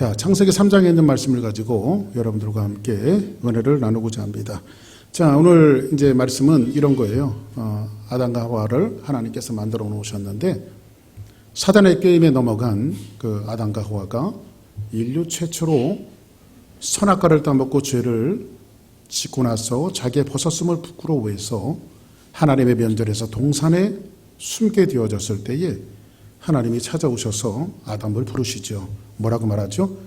자, 창세기 3장에 있는 말씀을 가지고 여러분들과 함께 은혜를 나누고자 합니다. 자, 오늘 이제 말씀은 이런 거예요. 아담과 하와를 하나님께서 만들어 놓으셨는데 사단의 게임에 넘어간 그 아담과 하와가 인류 최초로 선악과를 따먹고 죄를 짓고 나서 자기의 벗었음을 부끄러워해서 하나님의 면전에서 동산에 숨게 되어졌을 때에 하나님이 찾아오셔서 아담을 부르시죠. 뭐라고 말하죠?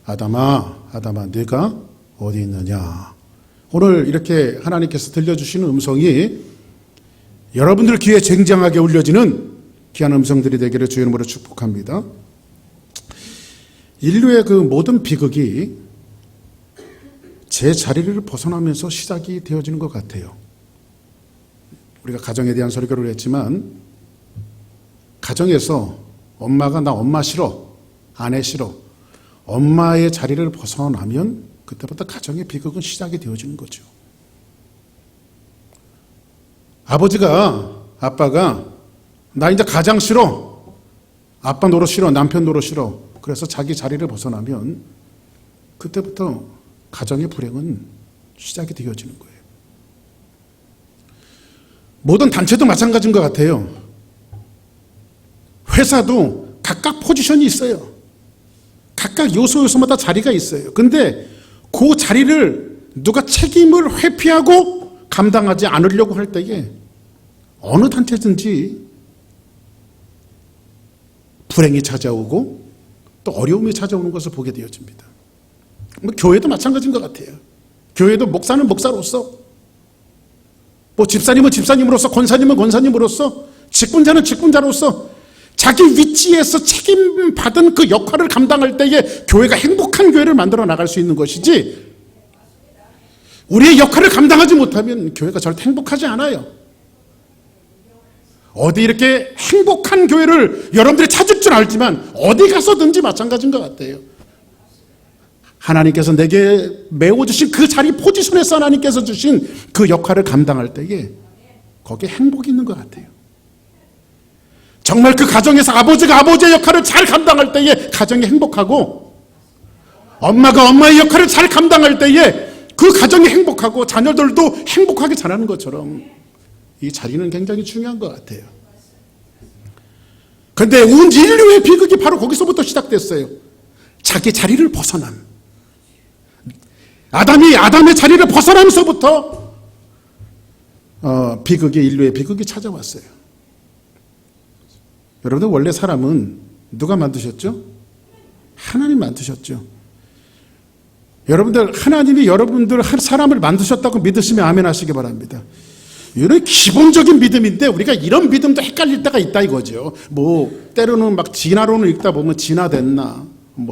아담아, 아담아, 네가 어디 있느냐? 오늘 이렇게 하나님께서 들려주시는 음성이 여러분들 귀에 쟁쟁하게 울려지는 귀한 음성들이 되기를 주의 이름으로 축복합니다. 인류의 그 모든 비극이 제 자리를 벗어나면서 시작이 되어지는 것 같아요. 우리가 가정에 대한 설교를 했지만 가정에서 엄마가 나 엄마 싫어, 아내 싫어, 엄마의 자리를 벗어나면 그때부터 가정의 비극은 시작이 되어지는 거죠. 아빠가 나 이제 가장 싫어, 아빠 노릇 싫어, 남편 노릇 싫어, 그래서 자기 자리를 벗어나면 그때부터 가정의 불행은 시작이 되어지는 거예요. 모든 단체도 마찬가지인 것 같아요. 회사도 각각 포지션이 있어요. 각각 요소마다 자리가 있어요. 근데 그 자리를 누가 책임을 회피하고 감당하지 않으려고 할 때에 어느 단체든지 불행이 찾아오고 또 어려움이 찾아오는 것을 보게 되어집니다. 교회도 마찬가지인 것 같아요. 교회도 목사는 목사로서, 집사님은 집사님으로서, 권사님은 권사님으로서, 직분자는 직분자로서 자기 위치에서 책임받은 그 역할을 감당할 때에 교회가 행복한 교회를 만들어 나갈 수 있는 것이지, 우리의 역할을 감당하지 못하면 교회가 절대 행복하지 않아요. 어디 이렇게 행복한 교회를 여러분들이 찾을 줄 알지만 어디 가서든지 마찬가지인 것 같아요. 하나님께서 내게 메워주신 그 자리 포지션에서 하나님께서 주신 그 역할을 감당할 때에 거기에 행복이 있는 것 같아요. 정말 그 가정에서 아버지가 아버지의 역할을 잘 감당할 때에 가정이 행복하고, 엄마가 엄마의 역할을 잘 감당할 때에 그 가정이 행복하고 자녀들도 행복하게 자라는 것처럼 이 자리는 굉장히 중요한 것 같아요. 그런데 온 인류의 비극이 바로 거기서부터 시작됐어요. 자기 자리를 벗어남. 아담이 아담의 자리를 벗어나면서부터 인류의 비극이 찾아왔어요. 여러분들, 원래 사람은 누가 만드셨죠? 하나님 만드셨죠. 여러분들, 하나님이 여러분들 사람을 만드셨다고 믿으시면 아멘 하시기 바랍니다. 이런 기본적인 믿음인데 우리가 이런 믿음도 헷갈릴 때가 있다 이거죠. 때로는 막 진화론을 읽다 보면 진화됐나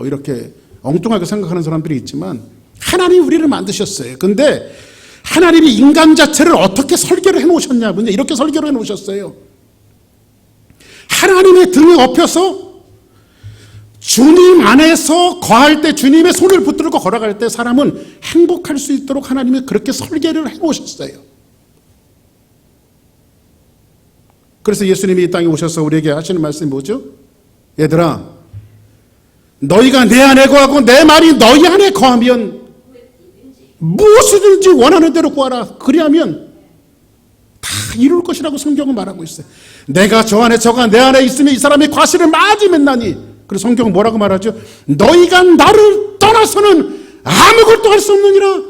이렇게 엉뚱하게 생각하는 사람들이 있지만, 하나님이 우리를 만드셨어요. 근데 하나님이 인간 자체를 어떻게 설계를 해놓으셨냐면요, 이렇게 설계를 해놓으셨어요. 하나님의 등에 업혀서 주님 안에서 거할 때, 주님의 손을 붙들고 걸어갈 때 사람은 행복할 수 있도록 하나님이 그렇게 설계를 해놓으셨어요. 그래서 예수님이 이 땅에 오셔서 우리에게 하시는 말씀이 뭐죠? 얘들아, 너희가 내 안에 거하고 내 말이 너희 안에 거하면 무엇이든지 원하는 대로 구하라. 그리하면 다 이룰 것이라고 성경은 말하고 있어요. 내가 저 안에 저가 내 안에 있으면 이 사람이 과실을 많이 맺나니. 그래서 성경은 뭐라고 말하죠? 너희가 나를 떠나서는 아무것도 할 수 없느니라.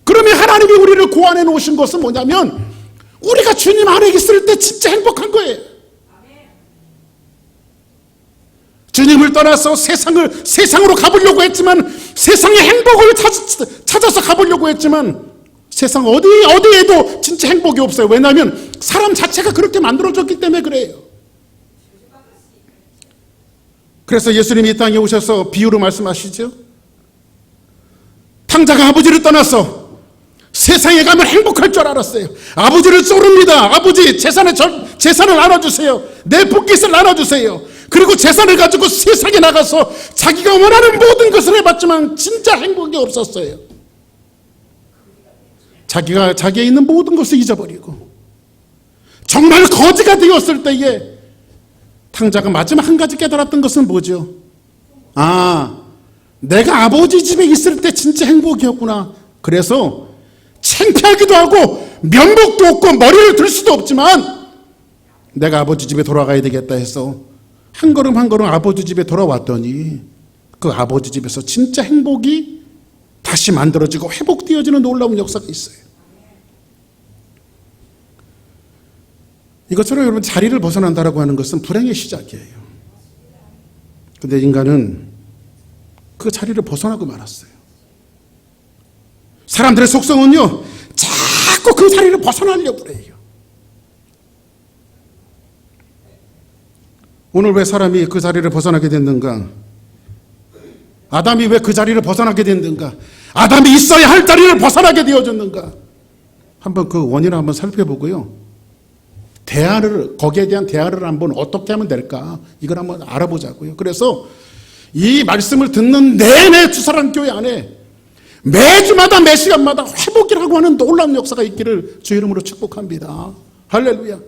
그러면 하나님이 우리를 구원해 놓으신 것은 뭐냐면 우리가 주님 안에 있을 때 진짜 행복한 거예요. 주님을 떠나서 세상으로 가보려고 했지만, 세상의 행복을 찾아서 가보려고 했지만 세상 어디에도 진짜 행복이 없어요. 왜냐하면 사람 자체가 그렇게 만들어졌기 때문에 그래요. 그래서 예수님이 이 땅에 오셔서 비유로 말씀하시죠. 탕자가 아버지를 떠나서 세상에 가면 행복할 줄 알았어요. 아버지를 쏘릅니다. 아버지, 재산을 나눠주세요. 내 복깃을 나눠주세요. 그리고 재산을 가지고 세상에 나가서 자기가 원하는 모든 것을 해봤지만 진짜 행복이 없었어요. 자기에 있는 모든 것을 잊어버리고 정말 거지가 되었을 때에 탕자가 마지막 한 가지 깨달았던 것은 뭐죠? 내가 아버지 집에 있을 때 진짜 행복이었구나. 그래서 창피하기도 하고 면목도 없고 머리를 들 수도 없지만 내가 아버지 집에 돌아가야 되겠다 해서 한 걸음 한 걸음 아버지 집에 돌아왔더니 그 아버지 집에서 진짜 행복이 다시 만들어지고 회복되어지는 놀라운 역사가 있어요. 이것처럼 여러분 자리를 벗어난다라고 하는 것은 불행의 시작이에요. 근데 인간은 그 자리를 벗어나고 말았어요. 사람들의 속성은요, 자꾸 그 자리를 벗어나려고 그래요. 오늘 왜 사람이 그 자리를 벗어나게 됐는가? 아담이 왜 그 자리를 벗어나게 됐는가? 아담이 있어야 할 자리를 벗어나게 되어졌는가? 한번 그 원인을 한번 살펴보고요. 거기에 대한 대화를 한번 어떻게 하면 될까? 이걸 한번 알아보자고요. 그래서 이 말씀을 듣는 내내 주사랑교회 안에 매주마다 매 시간마다 회복이라고 하는 놀라운 역사가 있기를 주 이름으로 축복합니다. 할렐루야.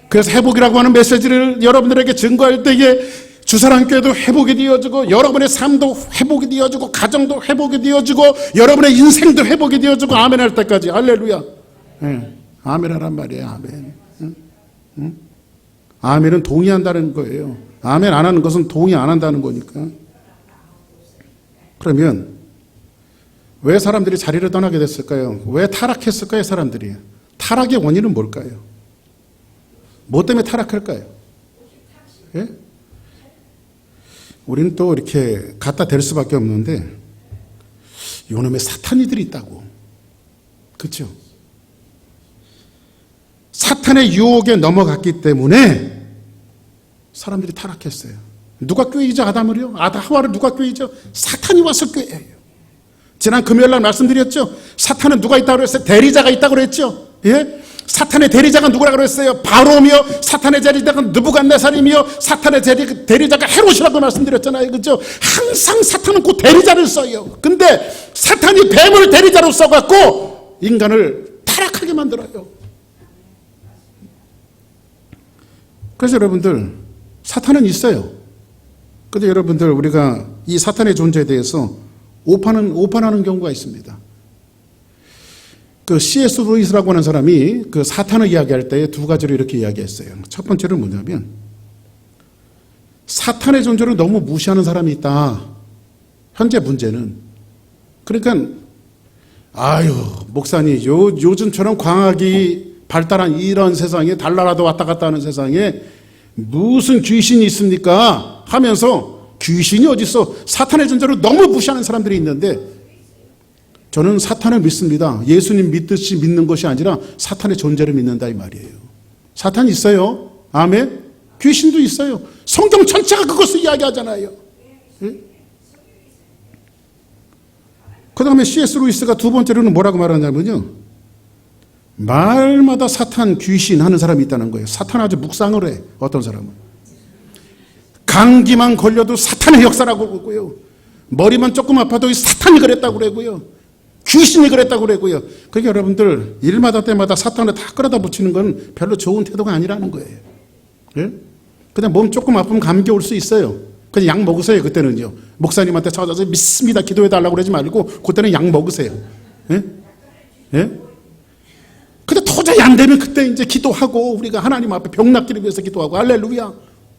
그래서 회복이라고 하는 메시지를 여러분들에게 증거할 때에 주사랑교회도 회복이 되어지고 여러분의 삶도 회복이 되어지고 가정도 회복이 되어지고 여러분의 인생도 회복이 되어지고 아멘 할 때까지. 할렐루야. 네. 아멘 하란 말이에요. 아멘. 응? 아멘은 동의한다는 거예요. 아멘 안 하는 것은 동의 안 한다는 거니까. 그러면 왜 사람들이 자리를 떠나게 됐을까요? 왜 타락했을까요? 사람들이. 타락의 원인은 뭘까요? 뭐 때문에 타락할까요? 예? 우리는 또 이렇게 갖다 댈 수밖에 없는데 요놈의 사탄이들이 있다고. 그렇죠? 사탄의 유혹에 넘어갔기 때문에 사람들이 타락했어요. 누가 꾀이죠? 아담을요? 하와를 누가 꾀이죠? 사탄이 와서 꾀예요. 지난 금요일날 말씀드렸죠? 사탄은 누가 있다고 그랬어요? 대리자가 있다고 그랬죠? 예? 사탄의 대리자가 누구라고 그랬어요? 바로며, 사탄의 대리자가 느부갓네살이며, 사탄의 대리자가 헤롯이라고 말씀드렸잖아요. 그죠? 항상 사탄은 그 대리자를 써요. 근데 사탄이 뱀을 대리자로 써갖고 인간을 타락하게 만들어요. 그래서 여러분들, 사탄은 있어요. 근데 여러분들, 우리가 이 사탄의 존재에 대해서 오판하는 경우가 있습니다. 그 C.S. 루이스라고 하는 사람이 그 사탄을 이야기할 때 두 가지로 이렇게 이야기했어요. 첫 번째는 뭐냐면, 사탄의 존재를 너무 무시하는 사람이 있다. 현재 문제는. 그러니까, 목사님, 요즘처럼 광학이 발달한 이런 세상에, 달나라도 왔다 갔다 하는 세상에 무슨 귀신이 있습니까? 하면서 귀신이 어딨어? 사탄의 존재를 너무 무시하는 사람들이 있는데 저는 사탄을 믿습니다. 예수님 믿듯이 믿는 것이 아니라 사탄의 존재를 믿는다 이 말이에요. 사탄이 있어요. 아멘. 귀신도 있어요. 성경 전체가 그것을 이야기하잖아요. 예? 그 다음에 C.S. 루이스가 두 번째로는 뭐라고 말하냐면요, 말마다 사탄, 귀신 하는 사람이 있다는 거예요. 사탄 아주 묵상을 해. 어떤 사람은 감기만 걸려도 사탄의 역사라고 그러고요, 머리만 조금 아파도 사탄이 그랬다고 그러고요, 귀신이 그랬다고 그러고요. 그러니까 여러분들 일마다 때마다 사탄을 다 끌어다 붙이는 건 별로 좋은 태도가 아니라는 거예요. 예? 그냥 몸 조금 아프면 감기 올 수 있어요. 그냥 약 먹으세요. 그때는요, 목사님한테 찾아서 믿습니다 기도해달라고 그러지 말고 그때는 약 먹으세요. 예? 예? 근데 도저히 안 되면 그때 이제 기도하고 우리가 하나님 앞에 병 낫기를 위해서 기도하고. 할렐루야.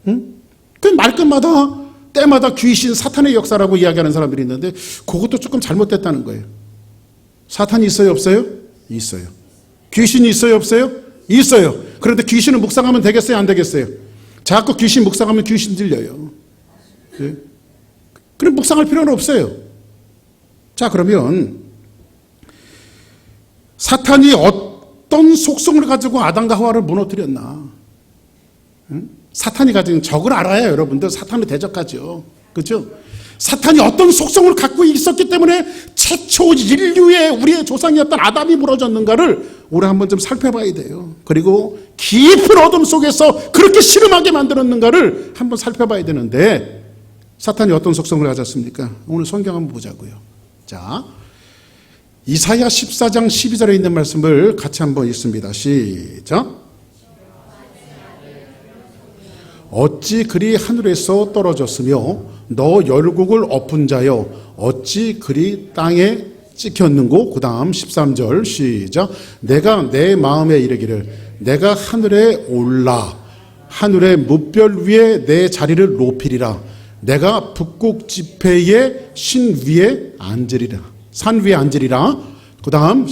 응? 그 말끝마다 때마다 귀신, 사탄의 역사라고 이야기하는 사람들이 있는데 그것도 조금 잘못됐다는 거예요. 사탄이 있어요? 없어요? 있어요. 귀신이 있어요? 없어요? 있어요. 그런데 귀신을 묵상하면 되겠어요? 안 되겠어요? 자꾸 귀신 묵상하면 귀신 들려요. 예? 그럼 묵상할 필요는 없어요. 자, 그러면 사탄이 어떤 속성을 가지고 아담과 하와를 무너뜨렸나? 응? 사탄이 가진 적을 알아야 여러분들 사탄을 대적하죠. 그렇죠? 사탄이 어떤 속성을 갖고 있었기 때문에 최초 인류의 우리의 조상이었던 아담이 무너졌는가를 우리 한번 좀 살펴봐야 돼요. 그리고 깊은 어둠 속에서 그렇게 씨름하게 만들었는가를 한번 살펴봐야 되는데 사탄이 어떤 속성을 가졌습니까? 오늘 성경 한번 보자고요. 자, 이사야 14장 12절에 있는 말씀을 같이 한번 읽습니다. 시작. 어찌 그리 하늘에서 떨어졌으며 너 열국을 엎은 자여 어찌 그리 땅에 찍혔는고. 그 다음 13절 시작. 내가 내 마음에 이르기를 내가 하늘에 올라 하늘의 무별 위에 내 자리를 높이리라. 내가 북극 지폐의 신 위에 앉으리라. 산 위에 앉으리라. 그 다음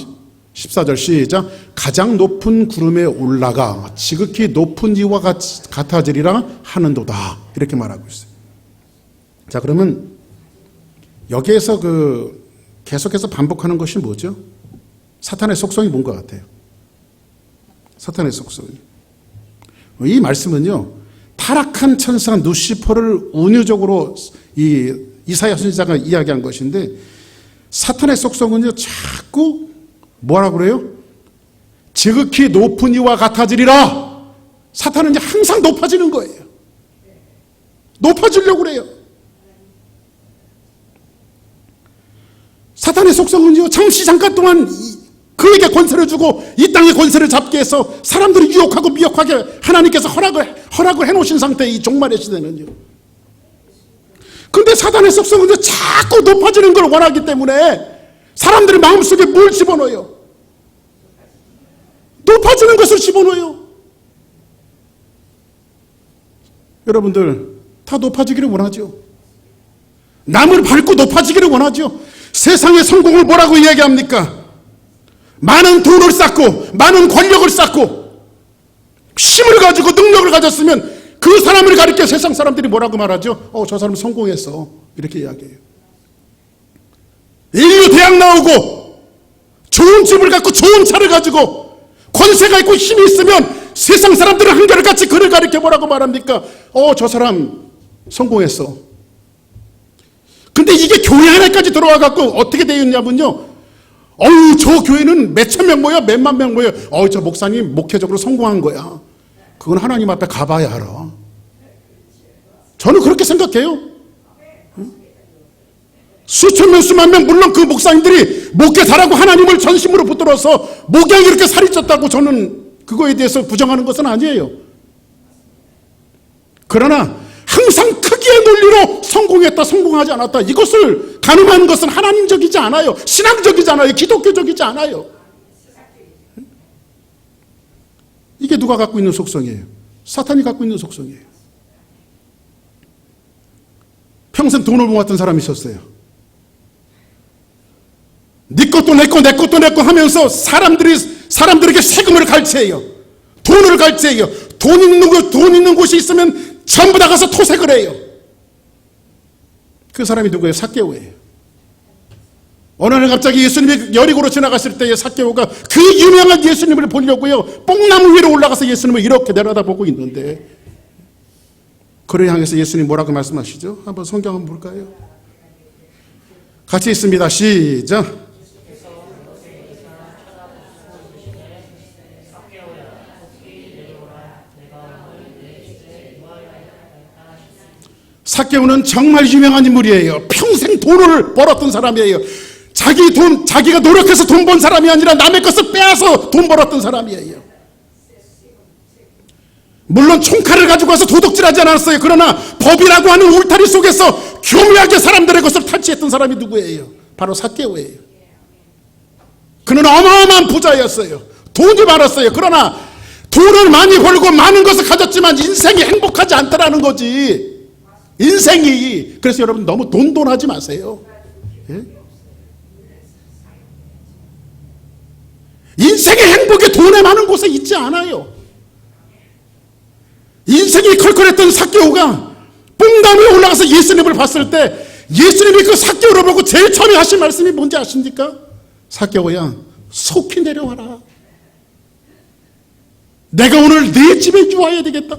14절 시작. 가장 높은 구름에 올라가 지극히 높은 이와 같아지리라 하는도다. 이렇게 말하고 있어요. 자, 그러면 여기에서 계속해서 반복하는 것이 뭐죠? 사탄의 속성이 뭔 것 같아요? 사탄의 속성이. 이 말씀은요, 타락한 천사 누시퍼를 운유적으로 이사야 선지자가 이야기한 것인데, 사탄의 속성은요, 자꾸 뭐라고 그래요? 지극히 높은 이와 같아지리라. 사탄은 이제 항상 높아지는 거예요. 높아지려고 그래요. 사탄의 속성은요, 잠깐 동안 그에게 권세를 주고 이 땅의 권세를 잡게 해서 사람들을 유혹하고 미혹하게 하나님께서 허락을 해놓으신 상태의 이 종말의 시대는요. 근데 사탄의 속성은 자꾸 높아지는 걸 원하기 때문에 사람들의 마음속에 뭘 집어넣어요? 높아지는 것을 집어넣어요. 여러분들 다 높아지기를 원하죠. 남을 밟고 높아지기를 원하죠. 세상의 성공을 뭐라고 이야기합니까? 많은 돈을 쌓고 많은 권력을 쌓고 힘을 가지고 능력을 가졌으면 그 사람을 가리켜 세상 사람들이 뭐라고 말하죠? 저 사람 성공했어. 이렇게 이야기해요. 인류 대학 나오고 좋은 집을 갖고 좋은 차를 가지고 권세가 있고 힘이 있으면 세상 사람들은 한결같이 그를 가리켜 뭐라고 말합니까? 저 사람 성공했어. 근데 이게 교회 안에까지 들어와 갖고 어떻게 되어 있냐면요, 저 교회는 몇천 명 모여, 몇만 명 모여. 저 목사님 목회적으로 성공한 거야. 그건 하나님 앞에 가봐야 알아. 저는 그렇게 생각해요. 수천 명, 수만 명, 물론 그 목사님들이 목회 잘하고 하나님을 전심으로 붙들어서 목양이 이렇게 살이 쪘다고 저는 그거에 대해서 부정하는 것은 아니에요. 그러나 항상 크기의 논리로 성공했다, 성공하지 않았다, 이것을 가늠하는 것은 하나님적이지 않아요. 신앙적이지 않아요. 기독교적이지 않아요. 이게 누가 갖고 있는 속성이에요? 사탄이 갖고 있는 속성이에요. 평생 돈을 모았던 사람이 있었어요. 네 것도 내 거, 내 것도 내 거 하면서 사람들에게 세금을 갈취해요. 돈을 갈취해요. 돈 있는 곳이 있으면 전부 다 가서 토색을 해요. 그 사람이 누구예요? 삭개오예요. 어느 날 갑자기 예수님이 여리고로 지나갔을 때에 삭개오가 그 유명한 예수님을 보려고요, 뽕나무 위로 올라가서 예수님을 이렇게 내려다보고 있는데, 그를 향해서 예수님 뭐라고 말씀하시죠? 한번 성경 한번 볼까요? 같이 있습니다. 시작. 삭개오는 정말 유명한 인물이에요. 평생 돈을 벌었던 사람이에요. 자기가 노력해서 돈 번 사람이 아니라 남의 것을 빼앗아 돈 벌었던 사람이에요. 물론 총칼을 가지고 와서 도둑질하지 않았어요. 그러나 법이라고 하는 울타리 속에서 교묘하게 사람들의 것을 탈취했던 사람이 누구예요? 바로 삭개오예요. 그는 어마어마한 부자였어요. 돈이 많았어요. 그러나 돈을 많이 벌고 많은 것을 가졌지만 인생이 행복하지 않다라는 거지. 인생이. 그래서 여러분 너무 돈하지 마세요. 예? 인생의 행복이 돈에 많은 곳에 있지 않아요. 인생이 컬컬했던 삭개오가 뽕나무에 올라가서 예수님을 봤을 때 예수님이 그 삭개오를 보고 제일 처음에 하신 말씀이 뭔지 아십니까? 삭개오야, 속히 내려와라. 내가 오늘 네 집에 유하여야 되겠다.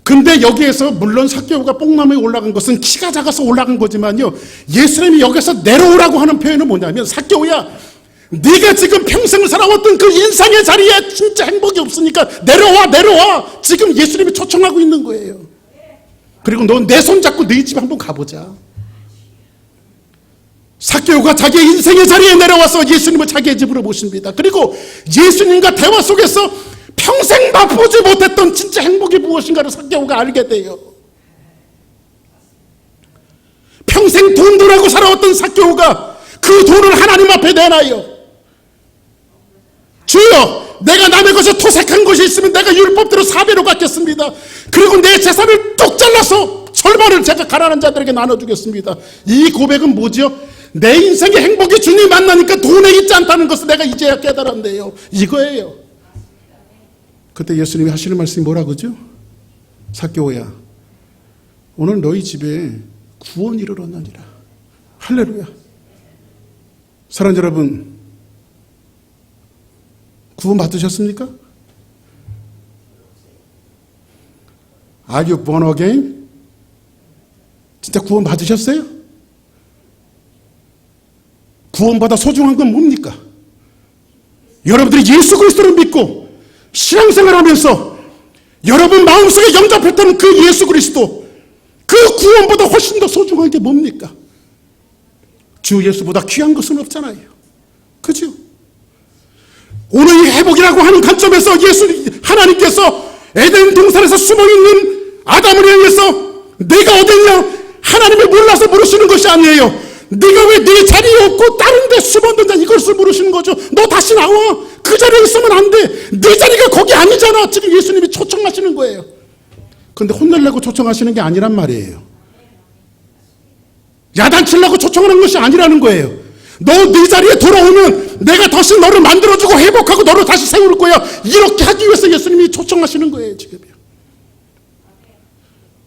근데 여기에서 물론 삭개오가 뽕나무에 올라간 것은 키가 작아서 올라간 거지만요, 예수님이 여기서 내려오라고 하는 표현은 뭐냐면, 삭개오야, 네가 지금 평생을 살아왔던 그 인생의 자리에 진짜 행복이 없으니까 내려와. 지금 예수님이 초청하고 있는 거예요. 그리고 너 내 손 잡고 네 집 한번 가보자. 삭개오가 자기의 인생의 자리에 내려와서 예수님을 자기의 집으로 모십니다. 그리고 예수님과 대화 속에서 평생 맛보지 못했던 진짜 행복이 무엇인가를 삭개오가 알게 돼요. 평생 돈하고 살아왔던 삭개오가 그 돈을 하나님 앞에 내놔요. 주여, 내가 남의 것에 토색한 것이 있으면 내가 율법대로 4배로 갚겠습니다. 그리고 내 재산을 뚝 잘라서 절반을 제가 가난한 자들에게 나눠주겠습니다. 이 고백은 뭐죠? 내 인생의 행복이 주님 만나니까 돈에 있지 않다는 것을 내가 이제야 깨달았네요. 이거예요. 그때 예수님이 하시는 말씀이 뭐라고죠? 삭개오야, 오늘 너희 집에 구원이 이르렀느니라. 할렐루야. 사랑하는 여러분, 구원 받으셨습니까? Are you born again? 진짜 구원 받으셨어요? 구원보다 소중한 건 뭡니까? 여러분들이 예수 그리스도를 믿고 신앙생활하면서 여러분 마음속에 영접했던 그 예수 그리스도, 그 구원보다 훨씬 더 소중한 게 뭡니까? 주 예수보다 귀한 것은 없잖아요. 그죠? 오늘 이 회복이라고 하는 관점에서 하나님께서 에덴 동산에서 숨어있는 아담을 향해서 내가 어딨냐? 하나님을 몰라서 물으시는 것이 아니에요. 네가 왜 네 자리에 없고 다른 데 숨었느냐, 이것을 물으시는 거죠. 너 다시 나와. 그 자리에 있으면 안 돼. 네 자리가 거기 아니잖아. 지금 예수님이 초청하시는 거예요. 그런데 혼내려고 초청하시는 게 아니란 말이에요. 야단치려고 초청하는 것이 아니라는 거예요. 너 네 자리에 돌아오면 내가 다시 너를 만들어주고 회복하고 너를 다시 세울 거야. 이렇게 하기 위해서 예수님이 초청하시는 거예요, 지금요.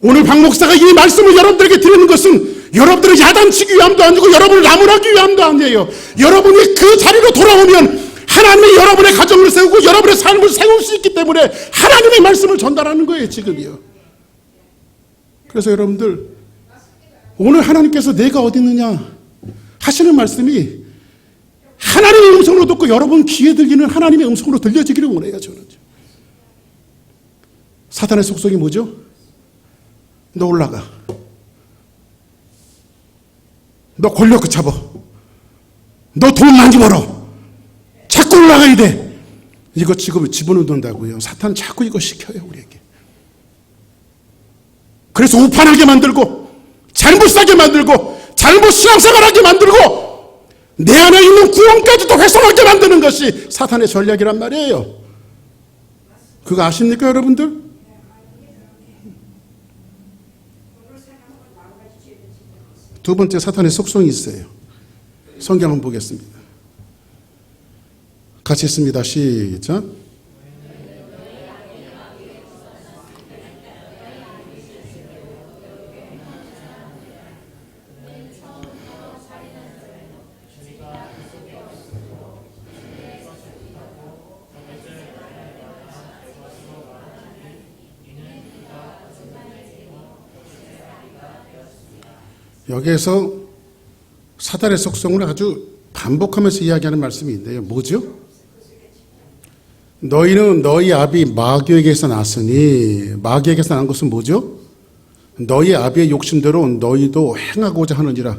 오늘 박 목사가 이 말씀을 여러분들에게 드리는 것은 여러분들을 야단치기 위함도 아니고 여러분을 나무라기 위함도 아니에요. 여러분이 그 자리로 돌아오면 하나님이 여러분의 가정을 세우고 여러분의 삶을 세울 수 있기 때문에 하나님의 말씀을 전달하는 거예요, 지금이요. 그래서 여러분들, 오늘 하나님께서 내가 어디 있느냐 하시는 말씀이 하나님의 음성으로 듣고 여러분 귀에 들리는 하나님의 음성으로 들려지기를 원해요, 저는. 사탄의 속성이 뭐죠? 너 올라가. 너 권력 잡아. 너 돈 많이 벌어. 자꾸 올라가야 돼. 이거 지금 집어넣는다고요. 사탄은 자꾸 이거 시켜요, 우리에게. 그래서 우판하게 만들고, 잘못 사게 만들고, 잘못 신앙생활하게 만들고, 내 안에 있는 구원까지도 훼손하게 만드는 것이 사탄의 전략이란 말이에요. 그거 아십니까, 여러분들? 두 번째, 사탄의 속성이 있어요. 성경 한번 보겠습니다. 같이 읽습니다. 시작. 여기에서 사단의 속성을 아주 반복하면서 이야기하는 말씀이 있는데요. 뭐죠? 너희는 너희 아비 마귀에게서 났으니, 마귀에게서 난 것은 뭐죠? 너희 아비의 욕심대로 너희도 행하고자 하느니라.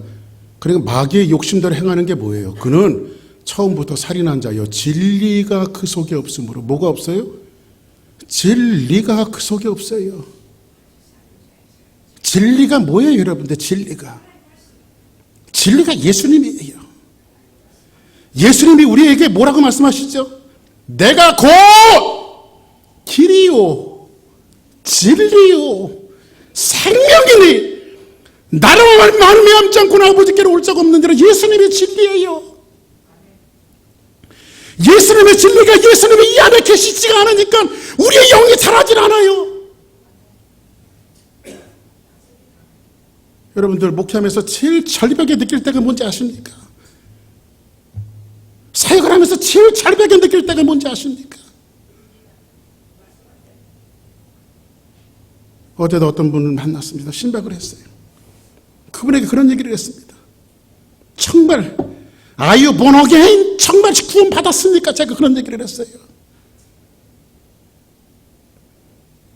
그러니까 마귀의 욕심대로 행하는 게 뭐예요? 그는 처음부터 살인한 자요, 진리가 그 속에 없으므로. 뭐가 없어요? 진리가 그 속에 없어요. 진리가 뭐예요, 여러분들? 진리가 예수님이에요. 예수님이 우리에게 뭐라고 말씀하시죠? 내가 곧 길이요 진리요 생명이니 나로 말미암지 않고는 아버지께로 올 적 없느니라. 예수님이 진리예요. 예수님의 진리가 예수님이 이 안에 계시지가 않으니까 우리의 영이 자라질 않아요. 여러분들, 목회하면서 제일 절벽에 느낄 때가 뭔지 아십니까? 사역을 하면서 제일 절벽에 느낄 때가 뭔지 아십니까? 어제도 어떤 분을 만났습니다. 신박을 했어요. 그분에게 그런 얘기를 했습니다. 정말 Are you born again? 정말 구원 받았습니까? 제가 그런 얘기를 했어요.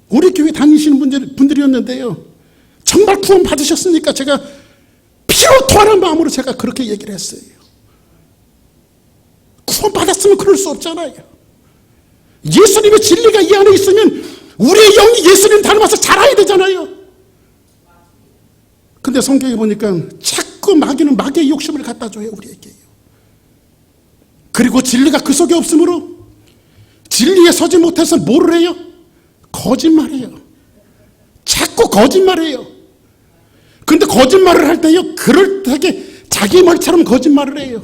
우리 교회 다니시는 분들이었는데요. 정말 구원 받으셨습니까? 제가 피로 토하는 마음으로 제가 그렇게 얘기를 했어요. 구원 받았으면 그럴 수 없잖아요. 예수님의 진리가 이 안에 있으면 우리의 영이 예수님 닮아서 자라야 되잖아요. 근데 성경에 보니까 자꾸 마귀는 마귀의 욕심을 갖다 줘요, 우리에게요. 그리고 진리가 그 속에 없으므로 진리에 서지 못해서 뭐를 해요? 거짓말해요. 자꾸 거짓말해요. 근데 거짓말을 할 때요, 그럴듯하게 자기 말처럼 거짓말을 해요.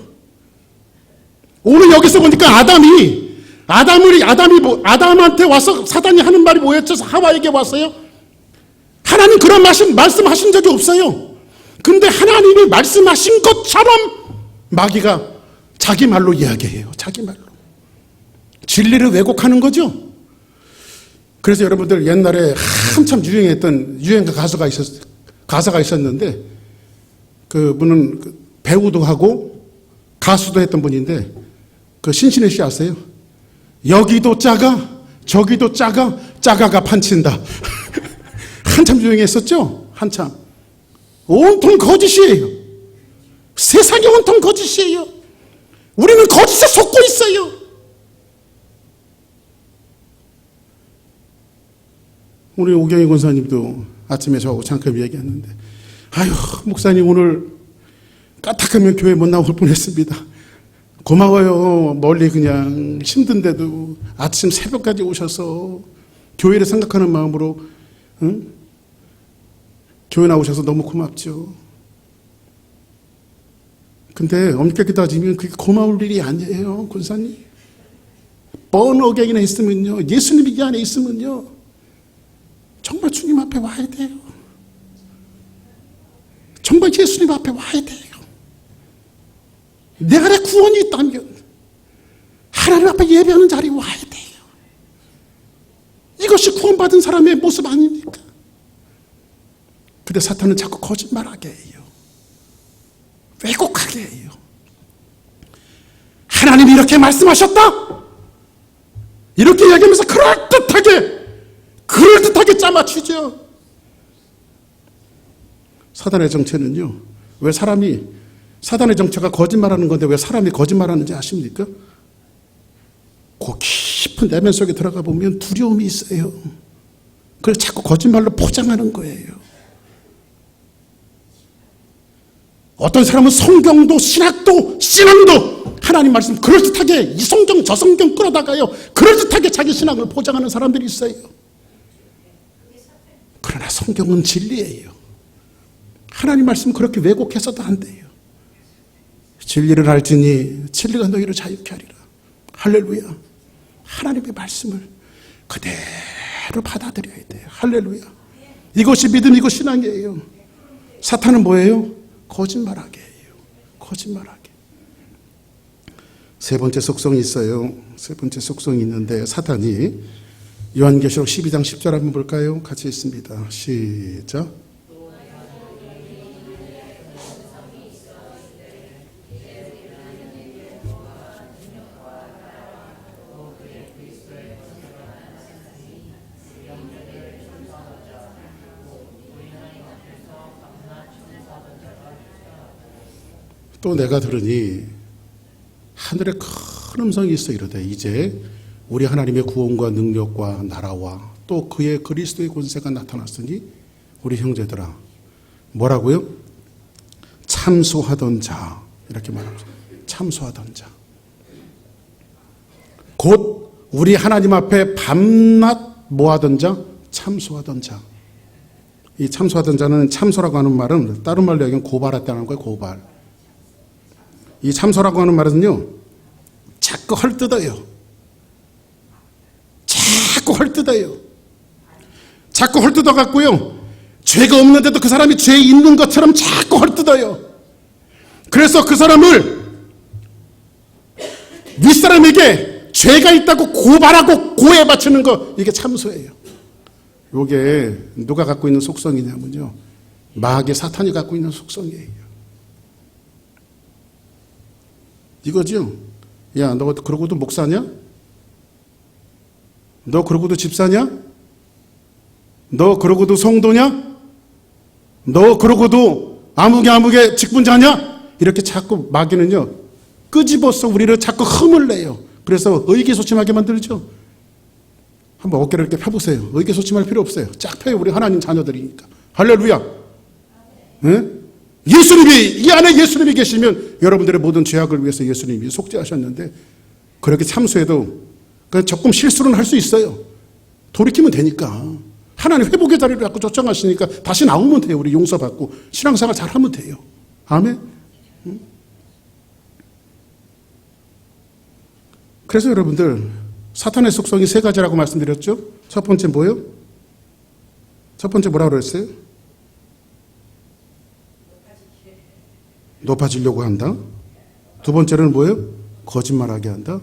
오늘 여기서 보니까 아담한테 와서 사단이 하는 말이 뭐였죠? 하와에게 왔어요. 하나님 그런 말씀하신 적이 없어요. 근데 하나님이 말씀하신 것처럼 마귀가 자기 말로 이야기해요. 자기 말로. 진리를 왜곡하는 거죠. 그래서 여러분들 옛날에 한참 유행했던 유행가 가사가 있었는데, 그분은 배우도 하고 가수도 했던 분인데, 그 신신혜 씨 아세요? 여기도 작아 저기도 작아 작아가 판친다. 한참 유행했었죠. 한참. 온통 거짓이에요. 세상이 온통 거짓이에요. 우리는 거짓에 속고 있어요. 우리 오경희 권사님도 아침에 저하고 잠깐 얘기했는데, 아유 목사님 오늘 까딱하면 교회 못 나올 뻔했습니다. 고마워요. 멀리 그냥 힘든데도 아침 새벽까지 오셔서 교회를 생각하는 마음으로 교회 나오셔서 너무 고맙죠. 근데 엄격히 따지면 그게 고마울 일이 아니에요, 권사님. 번어갱이나 있으면요, 예수님이 이 안에 있으면요, 정말 주님 앞에 와야 돼요. 정말 예수님 앞에 와야 돼요. 내 안에 구원이 있다면 하나님 앞에 예배하는 자리에 와야 돼요. 이것이 구원받은 사람의 모습 아닙니까? 근데 사탄은 자꾸 거짓말하게 해요. 왜곡하게 해요. 하나님이 이렇게 말씀하셨다, 이렇게 얘기하면서 그럴듯하게 짜맞추죠. 사단의 정체는요, 왜 사단의 정체가 거짓말하는 건데 왜 사람이 거짓말하는지 아십니까? 그 깊은 내면 속에 들어가 보면 두려움이 있어요. 그래서 자꾸 거짓말로 포장하는 거예요. 어떤 사람은 성경도 신학도 신앙도 하나님 말씀 그럴듯하게 이 성경 저 성경 끌어다가요, 그럴듯하게 자기 신앙을 포장하는 사람들이 있어요. 그러나 성경은 진리예요. 하나님 말씀 그렇게 왜곡해서도 안 돼요. 진리를 알지니 진리가 너희를 자유케 하리라. 할렐루야. 하나님의 말씀을 그대로 받아들여야 돼요. 할렐루야. 이것이 믿음이고 신앙이에요. 사탄은 뭐예요? 거짓말하게 해요. 거짓말하게. 세 번째 속성이 있어요. 세 번째 속성이 있는데, 사탄이 요한계시록 12장 10절 한번 볼까요? 같이 있습니다. 시작. 또 내가 들으니 하늘에 큰 음성이 있어 이르되, 이제 우리 하나님의 구원과 능력과 나라와 또 그의 그리스도의 권세가 나타났으니 우리 형제들아, 뭐라고요? 참소하던 자, 이렇게 말합니다. 참소하던 자. 곧 우리 하나님 앞에 밤낮 뭐하던 자? 참소하던 자. 이 참소하던 자는, 참소라고 하는 말은 다른 말로 얘기하면 고발했다는 거예요. 고발. 이 참소라고 하는 말은요, 자꾸 헐뜯어요. 자꾸 헐뜯어요. 자꾸 헐뜯어 갖고요, 죄가 없는데도 그 사람이 죄 있는 것처럼 자꾸 헐뜯어요. 그래서 그 사람을 윗사람에게 죄가 있다고 고발하고 고해 바치는 거, 이게 참소예요. 이게 누가 갖고 있는 속성이냐면요, 마귀 사탄이 갖고 있는 속성이에요. 이거죠. 야, 너 그러고도 목사냐? 너 그러고도 집사냐? 너 그러고도 성도냐? 너 그러고도 아무개 직분자냐? 이렇게 자꾸 마귀는요, 끄집어서 우리를 자꾸 흠을 내요. 그래서 의기소침하게 만들죠. 한번 어깨를 이렇게 펴보세요. 의기소침할 필요 없어요. 쫙 펴요. 우리 하나님 자녀들이니까. 할렐루야. 예? 예수님이, 이 안에 예수님이 계시면 여러분들의 모든 죄악을 위해서 예수님이 속죄하셨는데, 그렇게 참수해도 그냥 조금 실수는 할 수 있어요. 돌이키면 되니까. 하나님 회복의 자리를 자꾸 초청하시니까 다시 나오면 돼요. 우리 용서받고 신앙생활 잘하면 돼요. 아멘. 그래서 여러분들, 사탄의 속성이 세 가지라고 말씀드렸죠. 첫 번째 뭐예요? 첫 번째 뭐라고 그랬어요? 높아지려고 한다. 두 번째는 뭐예요? 거짓말하게 한다.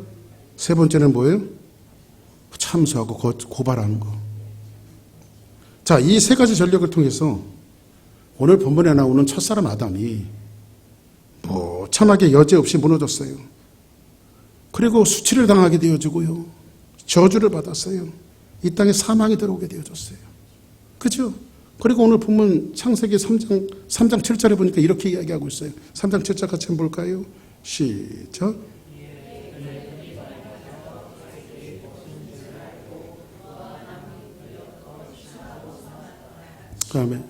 세 번째는 뭐예요? 참수하고 고발하는 거. 자, 이 세 가지 전력을 통해서 오늘 본문에 나오는 첫사람 아담이 참하게 여지없이 무너졌어요. 그리고 수치를 당하게 되어지고요, 저주를 받았어요. 이 땅에 사망이 들어오게 되어졌어요. 그죠? 그리고 오늘 본문 창세기 3장 7절에 보니까 이렇게 이야기하고 있어요. 3장 7절 같이 한번 볼까요? 시작. 그 다음에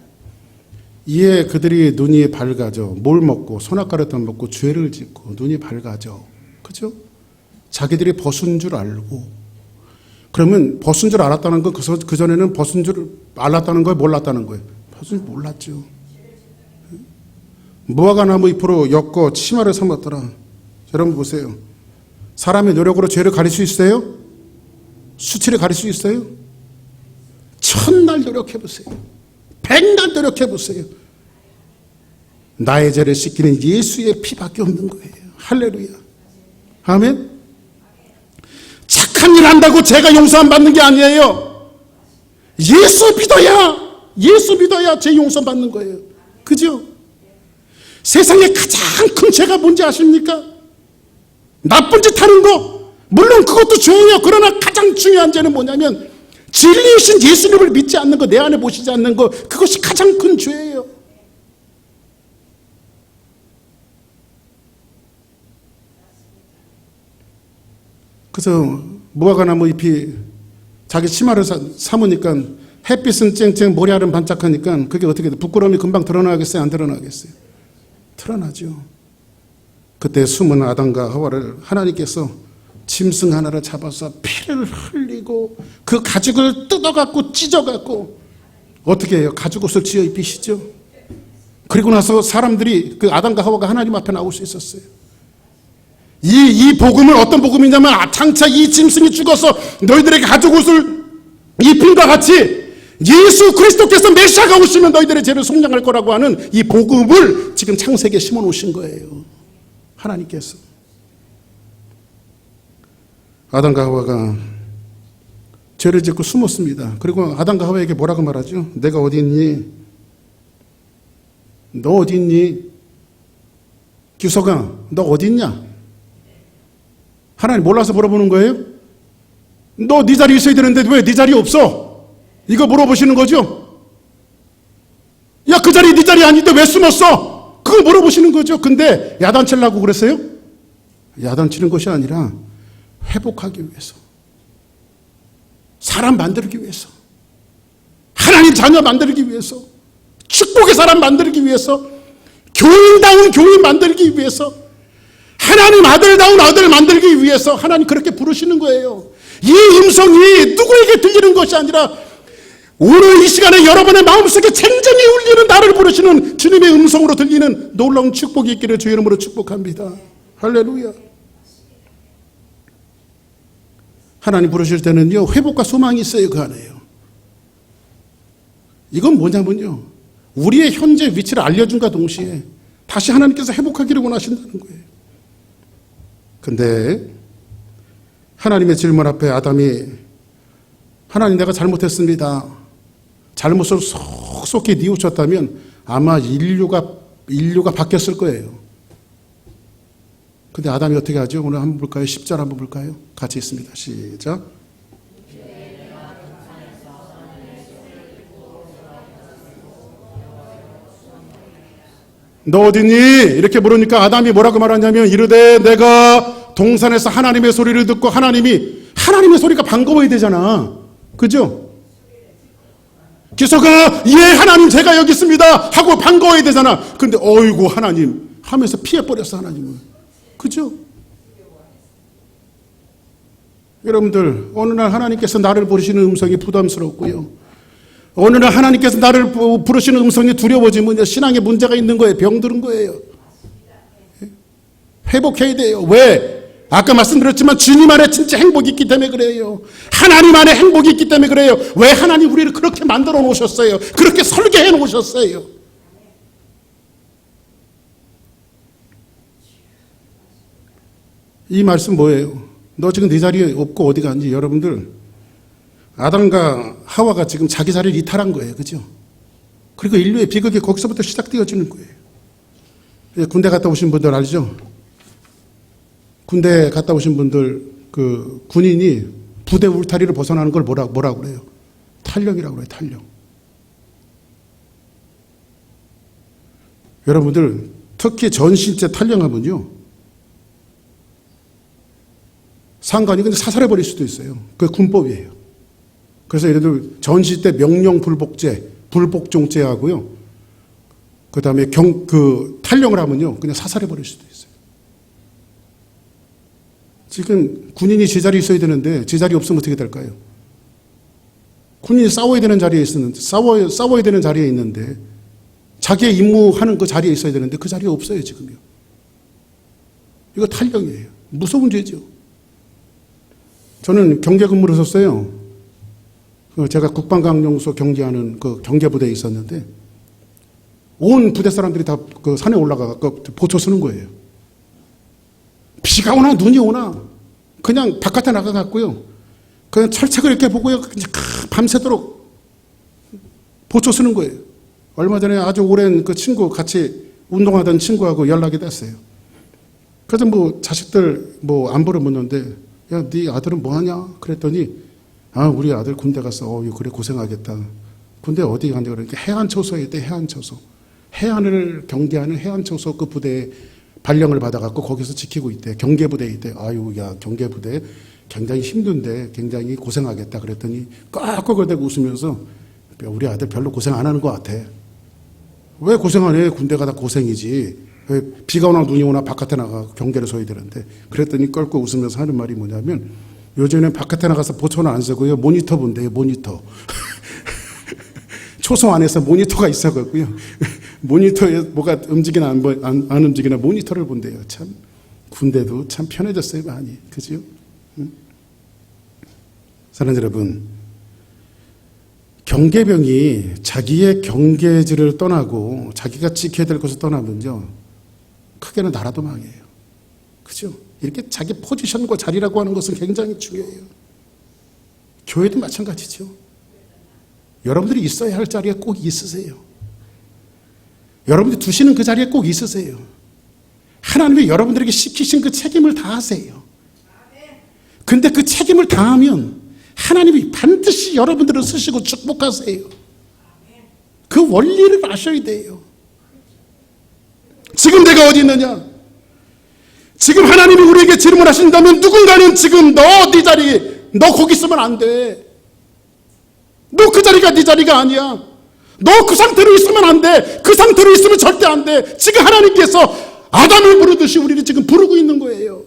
이에 그들이 눈이 밝아져 뭘 먹고 선악과를 먹고 죄를 짓고 눈이 밝아져. 그죠? 자기들이 벗은 줄 알고. 그러면 벗은 줄 알았다는 건 그전에는 벗은 줄 알았다는 거예요? 몰랐다는 거예요? 벗은 줄 몰랐죠. 무화과 나무 잎으로 엮어 치마를 삼았더라. 여러분 보세요. 사람의 노력으로 죄를 가릴 수 있어요? 수치를 가릴 수 있어요? 1000날 노력해보세요. 100날 노력해보세요. 나의 죄를 씻기는 예수의 피밖에 없는 거예요. 할렐루야. 아멘. 착한 일 한다고 제가 용서 안 받는 게 아니에요. 예수 믿어야 제 용서 받는 거예요. 그죠? 세상에 가장 큰 죄가 뭔지 아십니까? 나쁜 짓 하는 거. 물론 그것도 죄예요. 그러나 가장 중요한 죄는 뭐냐면 진리이신 예수님을 믿지 않는 거, 내 안에 모시지 않는 거, 그것이 가장 큰 죄예요. 그래서 무화과 나무 잎이 자기 치마를 삼으니까 햇빛은 쨍쨍 모래알은 반짝하니까 그게 어떻게 돼? 부끄러움이 금방 드러나겠어요? 안 드러나겠어요? 드러나죠. 그때 숨은 아담과 하와를 하나님께서 짐승 하나를 잡아서 피를 흘리고 그 가죽을 뜯어갖고 찢어갖고 어떻게 해요? 가죽옷을 지어 입히시죠. 그리고 나서 사람들이 그 아담과 하와가 하나님 앞에 나올 수 있었어요. 이 복음은 어떤 복음이냐면 장차 이 짐승이 죽어서 너희들에게 가죽옷을 입힌과 같이 예수 그리스도께서 메시아가 오시면 너희들의 죄를 속량할 거라고 하는 이 복음을 지금 창세기에 심어 놓으신 거예요. 하나님께서. 아담과 하와가 죄를 짓고 숨었습니다. 그리고 아담과 하와에게 뭐라고 말하죠? 내가 어디 있니? 너 어디 있니? 규석아, 너 어디 있냐? 하나님 몰라서 물어보는 거예요? 너 네 자리에 있어야 되는데 왜 네 자리에 없어? 이거 물어보시는 거죠? 야, 그 자리 네 자리 아닌데 왜 숨었어? 그거 물어보시는 거죠. 근데 야단치려고 그랬어요? 야단치는 것이 아니라 회복하기 위해서, 사람 만들기 위해서, 하나님 자녀 만들기 위해서, 축복의 사람 만들기 위해서, 교인다운 교인 만들기 위해서, 하나님 아들다운 아들 만들기 위해서 하나님 그렇게 부르시는 거예요. 이 음성이 누구에게 들리는 것이 아니라 오늘 이 시간에 여러분의 마음속에 쟁쟁이 울리는 나를 부르시는 주님의 음성으로 들리는 놀라운 축복이 있기를 주의 이름으로 축복합니다. 할렐루야. 하나님 부르실 때는요, 회복과 소망이 있어요. 그 안에요. 이건 뭐냐면요, 우리의 현재 위치를 알려준과 동시에 다시 하나님께서 회복하기를 원하신다는 거예요. 근데 하나님의 질문 앞에 아담이 하나님 내가 잘못했습니다. 잘못을 속속히 뉘우쳤다면 아마 인류가 바뀌었을 거예요. 근데 아담이 어떻게 하죠? 오늘 한번 볼까요? 10절 한번 볼까요? 같이 있습니다. 시작. 너 어디니? 이렇게 물으니까 아담이 뭐라고 말하냐면 이르되 내가 동산에서 하나님의 소리를 듣고 하나님의 소리가 반가워야 되잖아. 그죠? 기서가 예 하나님 제가 여기 있습니다 하고 반가워야 되잖아. 근데 어이구 하나님 하면서 피해버렸어 하나님은. 그죠? 여러분들 어느 날 하나님께서 나를 부르시는 음성이 부담스럽고요, 어느 날 하나님께서 나를 부르시는 음성이 두려워지면 신앙에 문제가 있는 거예요. 병드는 거예요. 회복해야 돼요. 왜? 아까 말씀드렸지만 주님 안에 진짜 행복이 있기 때문에 그래요. 하나님 안에 행복이 있기 때문에 그래요. 왜 하나님 우리를 그렇게 만들어 놓으셨어요? 그렇게 설계해 놓으셨어요. 이 말씀 뭐예요? 너 지금 네 자리에 없고 어디 갔니? 여러분들 아담과 하와가 지금 자기 자리를 이탈한 거예요. 그죠? 그리고 인류의 비극이 거기서부터 시작되어지는 거예요. 군대 갔다 오신 분들 알죠? 군대 갔다 오신 분들, 그 군인이 부대 울타리를 벗어나는 걸 뭐라고 그래요? 탈령이라고 그래요. 탈령. 여러분들 특히 전신 때 탈령하면요, 상관이 근데 사살해버릴 수도 있어요. 그게 군법이에요. 그래서 예를 들어 전시 때 명령 불복제, 불복종죄 하고요, 그 다음에 탈령을 하면요 그냥 사살해버릴 수도 있어요. 지금 군인이 제자리에 있어야 되는데 제자리 없으면 어떻게 될까요? 군인이 싸워야 되는 자리에 있었는데, 싸워야 되는 자리에 있는데, 자기의 임무하는 그 자리에 있어야 되는데 그 자리에 없어요 지금요. 이거 탈령이에요. 무서운 죄죠. 저는 경계 근무를 했었어요. 제가 국방강령소 경계하는 그 경계부대에 있었는데 온 부대 사람들이 다 그 산에 올라가 보초 서는 거예요. 비가 오나 눈이 오나 그냥 바깥에 나가갖고요, 그냥 철책을 이렇게 보고요, 밤새도록 보초 서는 거예요. 얼마 전에 아주 오랜 그 친구, 같이 운동하던 친구하고 연락이 됐어요. 그래서 뭐 자식들 뭐 안부를 묻는데, 야, 네 아들은 뭐 하냐? 그랬더니, 아, 우리 아들 군대 갔어. 그래, 고생하겠다. 군대 어디 갔냐? 그러니까 해안초소에 있대, 해안초소. 해안을 경계하는 해안초소 그 부대에 발령을 받아갖고 거기서 지키고 있대. 경계부대에 있대. 아유, 야, 경계부대 굉장히 힘든데 굉장히 고생하겠다. 그랬더니 꽉꽉거리고 웃으면서, 우리 아들 별로 고생 안 하는 것 같아. 왜 고생 안 해? 군대 가다 고생이지. 왜 비가 오나 눈이 오나 바깥에 나가 경계를 서야 되는데. 그랬더니 껄껄 웃으면서 하는 말이 뭐냐면, 요즘에는 바깥에 나가서 보초는 안 쓰고요, 모니터 본대요. 모니터. 초소 안에서 모니터가 있어갖고요, 모니터에 뭐가 움직이나 안 움직이나 모니터를 본대요. 참 군대도 참 편해졌어요 많이. 그죠? 사랑하는 여러분, 경계병이 자기의 경계지를 떠나고 자기가 지켜야 될 것을 떠나면요, 크게는 나라도 망해요. 그죠? 이렇게 자기 포지션과 자리라고 하는 것은 굉장히 중요해요. 교회도 마찬가지죠. 여러분들이 있어야 할 자리에 꼭 있으세요. 여러분들이 두시는 그 자리에 꼭 있으세요. 하나님이 여러분들에게 시키신 그 책임을 다하세요. 근데 그 책임을 다하면 하나님이 반드시 여러분들을 쓰시고 축복하세요. 그 원리를 아셔야 돼요. 지금 내가 어디 있느냐? 지금 하나님이 우리에게 질문하신다면 누군가는 지금 너 네 자리, 너 거기 있으면 안 돼. 너 그 자리가 네 자리가 아니야. 너 그 상태로 있으면 안 돼. 그 상태로 있으면 절대 안 돼. 지금 하나님께서 아담을 부르듯이 우리를 지금 부르고 있는 거예요.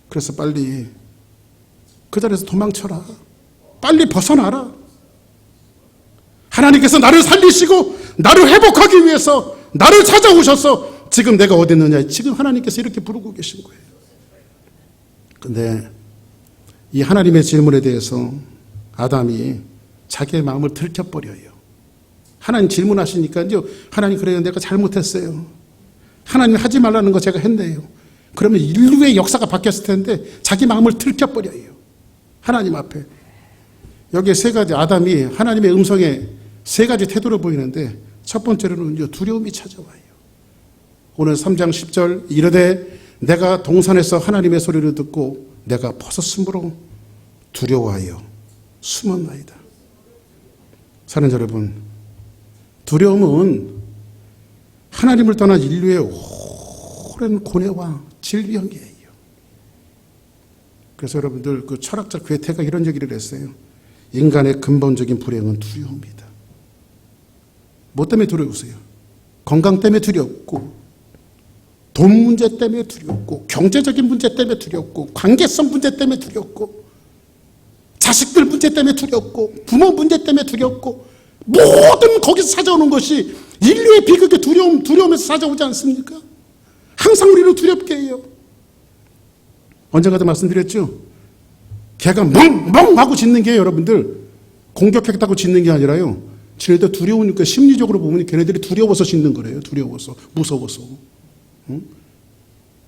그래서 빨리 그 자리에서 도망쳐라. 빨리 벗어나라. 하나님께서 나를 살리시고 나를 회복하기 위해서 나를 찾아오셔서 지금 내가 어디 있느냐, 지금 하나님께서 이렇게 부르고 계신 거예요. 근데 이 하나님의 질문에 대해서 아담이 자기의 마음을 들켜버려요. 하나님 질문하시니까요, 하나님 그래요, 내가 잘못했어요. 하나님 하지 말라는 거 제가 했네요. 그러면 인류의 역사가 바뀌었을 텐데 자기 마음을 들켜버려요. 하나님 앞에. 여기에 세 가지, 아담이 하나님의 음성에 세 가지 태도를 보이는데, 첫 번째로는 두려움이 찾아와요. 오늘 3장 10절, 이르되 내가 동산에서 하나님의 소리를 듣고 내가 벗었으므로 두려워하여 숨었나이다. 사는 여러분, 두려움은 하나님을 떠난 인류의 오랜 고뇌와 질병이에요. 그래서 여러분들, 그 철학자 괴테가 이런 얘기를 했어요. 인간의 근본적인 불행은 두려움이다. 뭐 때문에 두려우세요? 건강 때문에 두렵고, 돈 문제 때문에 두렵고, 경제적인 문제 때문에 두렵고, 관계성 문제 때문에 두렵고, 자식들 문제 때문에 두렵고, 부모 문제 때문에 두렵고, 모든 거기서 찾아오는 것이 인류의 비극의 두려움에서 찾아오지 않습니까? 항상 우리를 두렵게 해요. 언젠가도 말씀드렸죠? 개가 멍멍 하고 짖는 게 여러분들 공격하겠다고 짖는 게 아니라요, 쟤네들 두려우니까 심리적으로 보면 걔네들이 두려워서 짖는 거래요. 두려워서, 무서워서. 응?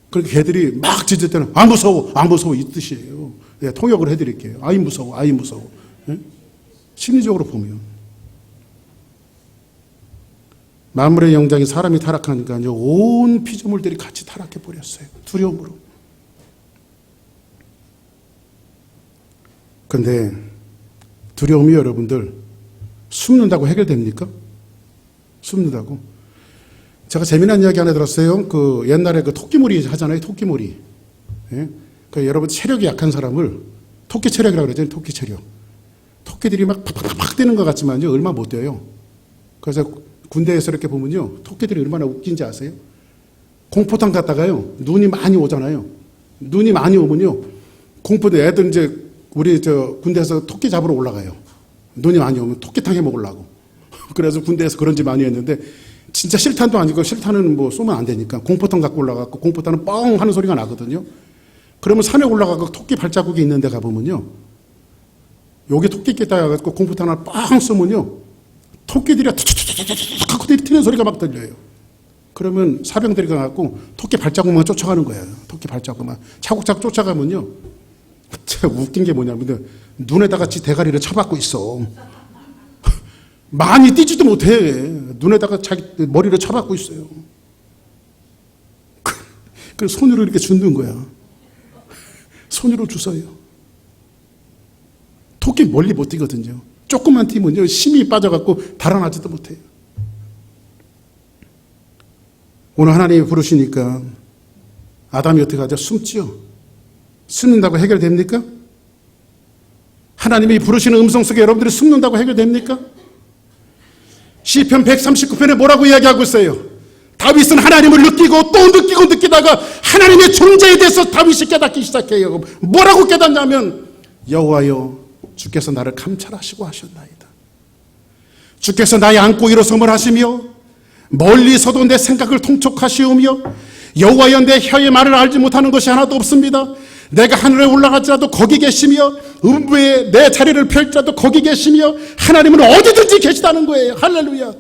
그렇게 개들이 막 짖을 때는 안 무서워, 안 무서워 이 뜻이에요. 네, 통역을 해드릴게요. 아이 무서워, 아이 무서워. 네? 심리적으로 보면 만물의 영장이 사람이 타락하니까요, 온 피조물들이 같이 타락해 버렸어요. 두려움으로. 그런데 두려움이 여러분들 숨는다고 해결됩니까? 숨는다고? 제가 재미난 이야기 하나 들었어요. 그 옛날에 그 토끼몰이 하잖아요. 토끼몰이. 예? 그 여러분 체력이 약한 사람을 토끼 체력이라고 그러잖아요. 토끼 체력. 토끼들이 막 팍팍팍 뛰는 것 같지만요, 얼마 못 뛰어요. 그래서 군대에서 이렇게 보면요, 토끼들이 얼마나 웃긴지 아세요? 공포탄 갔다가요, 눈이 많이 오잖아요. 눈이 많이 오면요, 공포대 애들 이제 우리 군대에서 토끼 잡으러 올라가요. 눈이 많이 오면 토끼탕 해 먹으려고. 그래서 군대에서 그런 짓 많이 했는데, 진짜 실탄도 아니고, 실탄은 뭐 쏘면 안 되니까 공포탄 갖고 올라가고, 공포탄은 뻥 하는 소리가 나거든요. 그러면 산에 올라가고 토끼 발자국이 있는 데 가보면요, 여기 토끼 깼다 해가지고 공포탄을 뻥 쏘면요, 토끼들이 툭툭툭툭툭 하고 튀는 소리가 막 들려요. 그러면 사병들이 가갖고 토끼 발자국만 쫓아가는 거예요. 토끼 발자국만 차곡차곡 쫓아가면요, 제가 웃긴 게 뭐냐면 눈에다가 지 대가리를 쳐박고 있어. 많이 뛰지도 못해. 눈에다가 자기 머리를 쳐박고 있어요. 그 손으로 이렇게 줍는 거야. 손으로 주워요. 토끼 멀리 못 뛰거든요. 조금만 뛰면요, 힘이 빠져갖고 달아나지도 못해요. 오늘 하나님이 부르시니까 아담이 어떻게 하죠? 숨지요. 숨는다고 해결됩니까? 하나님이 부르시는 음성 속에 여러분들이 숨는다고 해결됩니까? 시편 139편에 뭐라고 이야기하고 있어요? 다윗은 하나님을 느끼고 또 느끼고 느끼다가 하나님의 존재에 대해서 다윗이 깨닫기 시작해요. 뭐라고 깨닫냐면, 여호와여, 주께서 나를 감찰하시고 하셨나이다. 주께서 나의 안고 일어섬을 하시며 멀리서도 내 생각을 통촉하시오며, 여호와여, 내 혀의 말을 알지 못하는 것이 하나도 없습니다. 내가 하늘에 올라갈지라도 거기 계시며 음부에 내 자리를 펼지라도 거기 계시며, 하나님은 어디든지 계시다는 거예요. 할렐루야.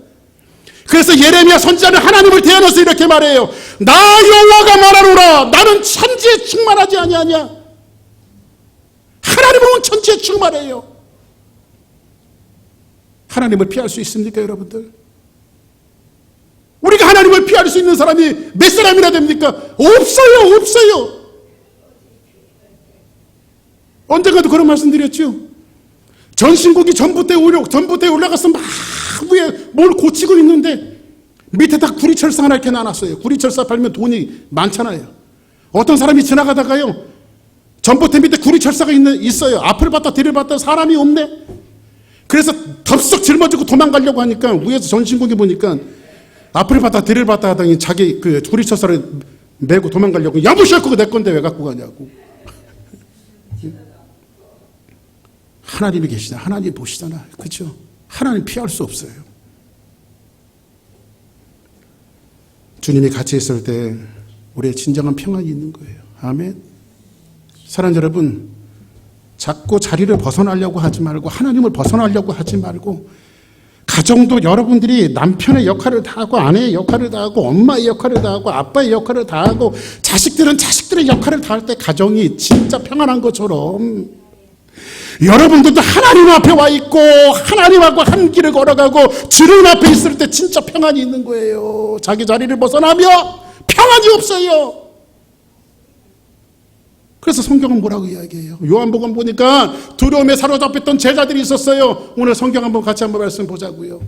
그래서 예레미야 선지자는 하나님을 대하면서 이렇게 말해요. 나 여호와가 말하노라, 나는 천지에 충만하지 아니하냐. 하나님은 천지에 충만해요. 하나님을 피할 수 있습니까, 여러분들? 우리가 하나님을 피할 수 있는 사람이 몇 사람이나 됩니까? 없어요, 없어요. 언젠가도 그런 말씀 드렸죠. 전신국이 전봇대에 올라가서 막 위에 뭘 고치고 있는데 밑에 다 구리철사 하나 이렇게 놔놨어요. 구리철사 팔면 돈이 많잖아요. 어떤 사람이 지나가다가요, 전봇대 밑에 구리철사가 있어요. 앞을 봤다 뒤를 봤다 사람이 없네. 그래서 덥석 짊어지고 도망가려고 하니까 위에서 전신국이 보니까 앞을 봤다 뒤를 봤다 하더니 자기 그 구리철사를 메고 도망가려고, 야무시할 거고 내 건데 왜 갖고 가냐고. 하나님이 계시다. 하나님 보시잖아. 그렇죠? 하나님 피할 수 없어요. 주님이 같이 있을 때 우리의 진정한 평안이 있는 거예요. 아멘. 사랑하는 여러분, 자꾸 자리를 벗어나려고 하지 말고, 하나님을 벗어나려고 하지 말고, 가정도 여러분들이 남편의 역할을 다하고, 아내의 역할을 다하고, 엄마의 역할을 다하고, 아빠의 역할을 다하고, 자식들은 자식들의 역할을 다할 때 가정이 진짜 평안한 것처럼, 여러분들도 하나님 앞에 와 있고 하나님하고 한 길을 걸어가고 주님 앞에 있을 때 진짜 평안이 있는 거예요. 자기 자리를 벗어나며 평안이 없어요. 그래서 성경은 뭐라고 이야기해요? 요한복음 보니까 두려움에 사로잡혔던 제자들이 있었어요. 오늘 성경 한번 같이 한번 말씀 보자고요.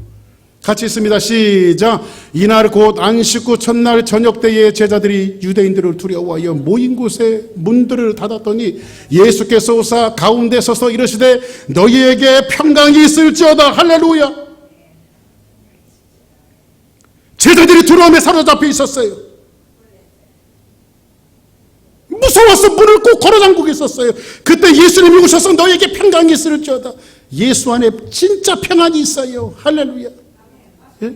같이 있습니다. 시작. 이날 곧 안식 후 첫날 저녁 때에 제자들이 유대인들을 두려워하여 모인 곳에 문들을 닫았더니 예수께서 오사 가운데 서서 이르시되 너희에게 평강이 있을지어다. 할렐루야. 제자들이 두려움에 사로잡혀 있었어요. 무서워서 문을 꼭 걸어 잠그고 있었어요. 그때 예수님이 오셔서 너희에게 평강이 있을지어다. 예수 안에 진짜 평안이 있어요. 할렐루야. 예?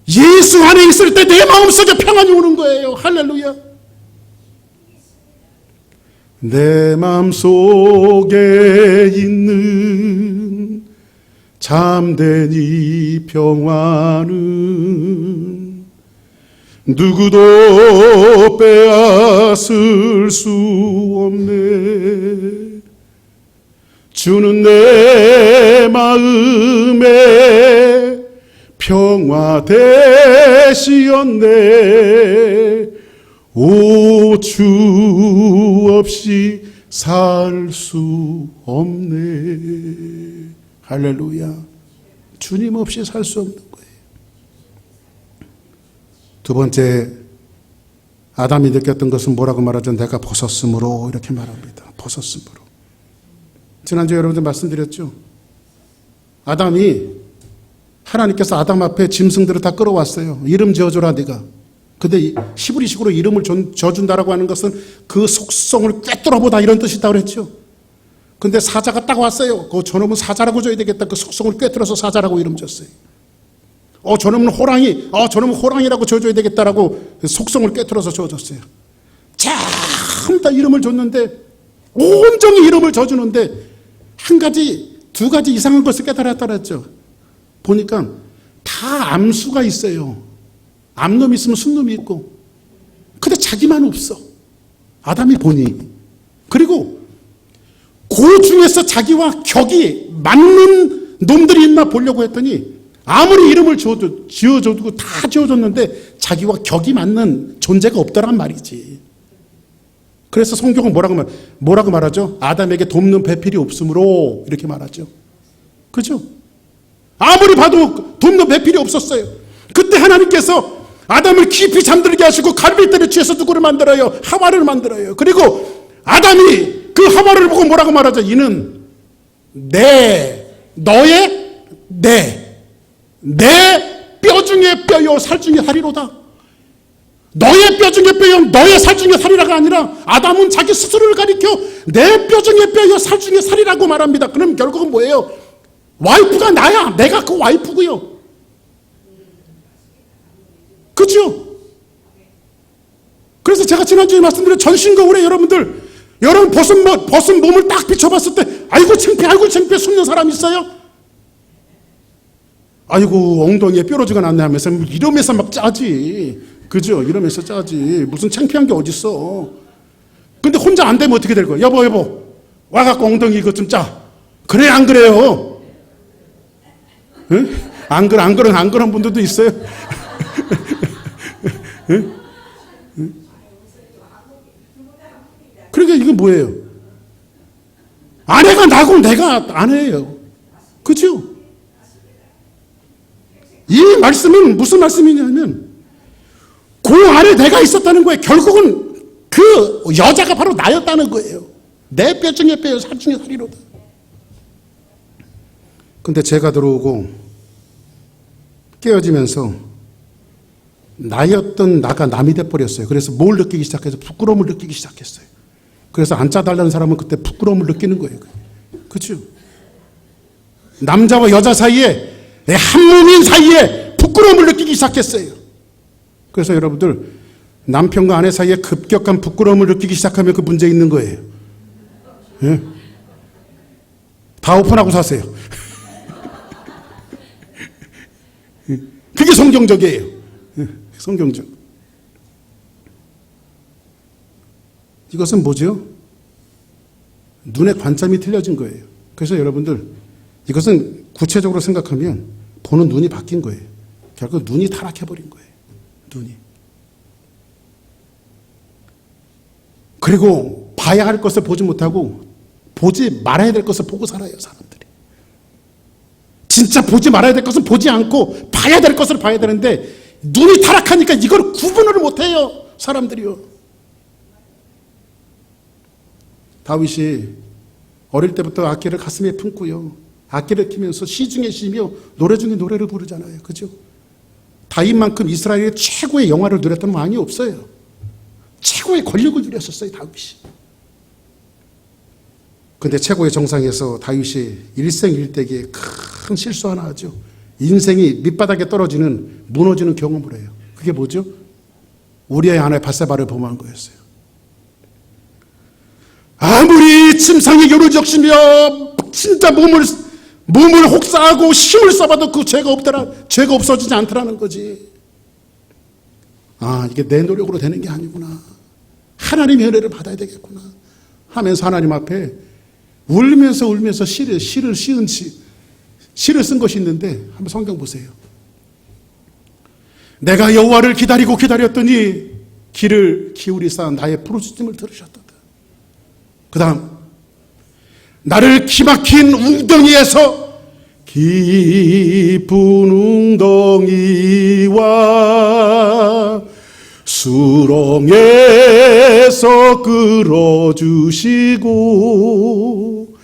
예수 안에 있을 때 내 마음속에 평안이 오는 거예요. 할렐루야. 내 마음속에 있는 참된 이 평안은 누구도 빼앗을 수 없네. 주는 내 마음에 평화 되시었네. 오, 주 없이 살 수 없네. 할렐루야. 주님 없이 살 수 없는 거예요. 두 번째, 아담이 느꼈던 것은 뭐라고 말하죠? 내가 벗었으므로, 이렇게 말합니다. 벗었으므로. 지난주에 여러분들 말씀드렸죠? 아담이, 하나님께서 아담 앞에 짐승들을 다 끌어왔어요. 이름 지어줘라 네가. 근데 히브리식으로 이름을 지어준다라고 하는 것은 그 속성을 꿰뚫어보다, 이런 뜻이다 그랬죠. 근데 사자가 딱 왔어요. 저놈은 사자라고 줘야 되겠다. 그 속성을 꿰뚫어서 사자라고 이름 지었어요. 저놈은 호랑이, 저놈은 호랑이라고 지어줘야 되겠다라고 속성을 꿰뚫어서 지어줬어요. 참 다 이름을 줬는데, 온종일 이름을 져주는데, 한 가지, 두 가지 이상한 것을 깨달았다 그랬죠. 보니까 다 암수가 있어요. 암놈이 있으면 순놈이 있고. 근데 자기만 없어. 아담이 보니. 그리고 그 중에서 자기와 격이 맞는 놈들이 있나 보려고 했더니 아무리 이름을 지어줘도 다 지어줬는데 자기와 격이 맞는 존재가 없더란 말이지. 그래서 성경은 뭐라고 말하죠? 아담에게 돕는 배필이 없으므로, 이렇게 말하죠. 그죠? 아무리 봐도 돕는 배필이 없었어요. 그때 하나님께서 아담을 깊이 잠들게 하시고 갈빗대를 취해서 누구를 만들어요? 하와를 만들어요. 그리고 아담이 그 하와를 보고 뭐라고 말하죠? 이는 너의 뼈 중에 뼈요 살 중에 살이로다. 너의 뼈 중에 뼈요 너의 살 중에 살이라가 아니라 아담은 자기 스스로를 가리켜 내 뼈 중에 뼈요 살 중에 살이라고 말합니다. 그럼 결국은 뭐예요? 와이프가 나야. 내가 그 와이프고요. 그렇죠? 그래서 제가 지난주에 말씀드린 전신거울에 여러분 벗은 몸을 딱 비춰봤을 때 아이고 창피해 숨는 사람 있어요? 아이고 엉덩이에 뾰루지가 났네 하면서 이러면서 막 짜지. 그죠? 이러면서 짜지. 무슨 창피한 게 어딨어. 근데 혼자 안 되면 어떻게 될 거야? 여보 와갖고 엉덩이 이것 좀 짜. 그래 안 그래요? 응? 안 그런 분들도 있어요. 응? 응? 그러니까 이게 뭐예요? 아내가 나고 내가 아내예요. 그죠? 이 말씀은 무슨 말씀이냐면 그 안에 내가 있었다는 거예요. 결국은 그 여자가 바로 나였다는 거예요. 내 뼈 중에 뼈요 살 중에 살이로다. 근데 제가 들어오고 깨어지면서 나였던 나가 남이 돼버렸어요. 그래서 뭘 느끼기 시작해서 부끄러움을 느끼기 시작했어요. 그래서 안 짜달라는 사람은 그때 부끄러움을 느끼는 거예요. 그렇죠? 남자와 여자 사이에 한 몸인 사이에 부끄러움을 느끼기 시작했어요. 그래서 여러분들 남편과 아내 사이에 급격한 부끄러움을 느끼기 시작하면 그 문제 있는 거예요. 예? 다 오픈하고 사세요. 그게 성경적이에요. 성경적. 이것은 뭐죠? 눈의 관점이 틀려진 거예요. 그래서 여러분들 이것은 구체적으로 생각하면 보는 눈이 바뀐 거예요. 결국 눈이 타락해버린 거예요. 눈이. 그리고 봐야 할 것을 보지 못하고 보지 말아야 될 것을 보고 살아요. 사람들이. 진짜 보지 말아야 될 것은 보지 않고 봐야 될 것을 봐야 되는데 눈이 타락하니까 이걸 구분을 못해요, 사람들이요. 다윗이 어릴 때부터 악기를 가슴에 품고요, 악기를 키면서 시 중에 시며 노래 중에 노래를 부르잖아요. 그죠? 다윗만큼 이스라엘의 최고의 영화를 누렸던 왕이 없어요. 최고의 권력을 누렸었어요, 다윗이. 근데 최고의 정상에서 다윗이 일생일대기에 큰 실수 하나 하죠. 인생이 밑바닥에 떨어지는, 무너지는 경험을 해요. 그게 뭐죠? 우리의 아내 밧세바를 범한 거였어요. 아무리 침상에 열을 적시며 진짜 몸을 혹사하고 힘을 써봐도 그 죄가 없어지지 않더라는 거지. 아, 이게 내 노력으로 되는 게 아니구나. 하나님의 은혜를 받아야 되겠구나 하면서 하나님 앞에 울면서 시를 쓴 것이 있는데 한번 성경 보세요. 내가 여호와를 기다렸더니 귀를 기울이사 나의 부르짖음을 들으셨다. 그 다음, 나를 기막힌 웅덩이에서 깊은 웅덩이와 수렁에서 끌어주시고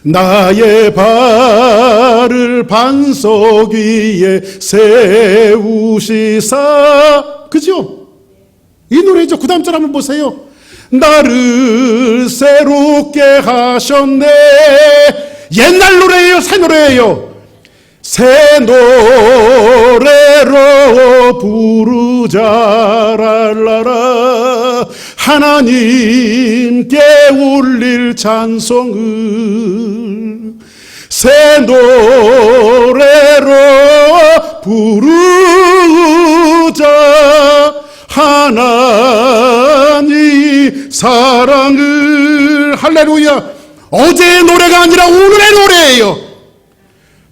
나의 발을 반석 위에 세우시사. 그죠? 이 노래죠. 그 다음 절 한번 보세요. 나를 새롭게 하셨네. 옛날 노래예요, 새 노래예요? 새 노래로 부르자. 랄라라. 하나님께 울릴 찬송을 새 노래로 부르자. 하나님 사랑을. 할렐루야. 어제의 노래가 아니라 오늘의 노래예요.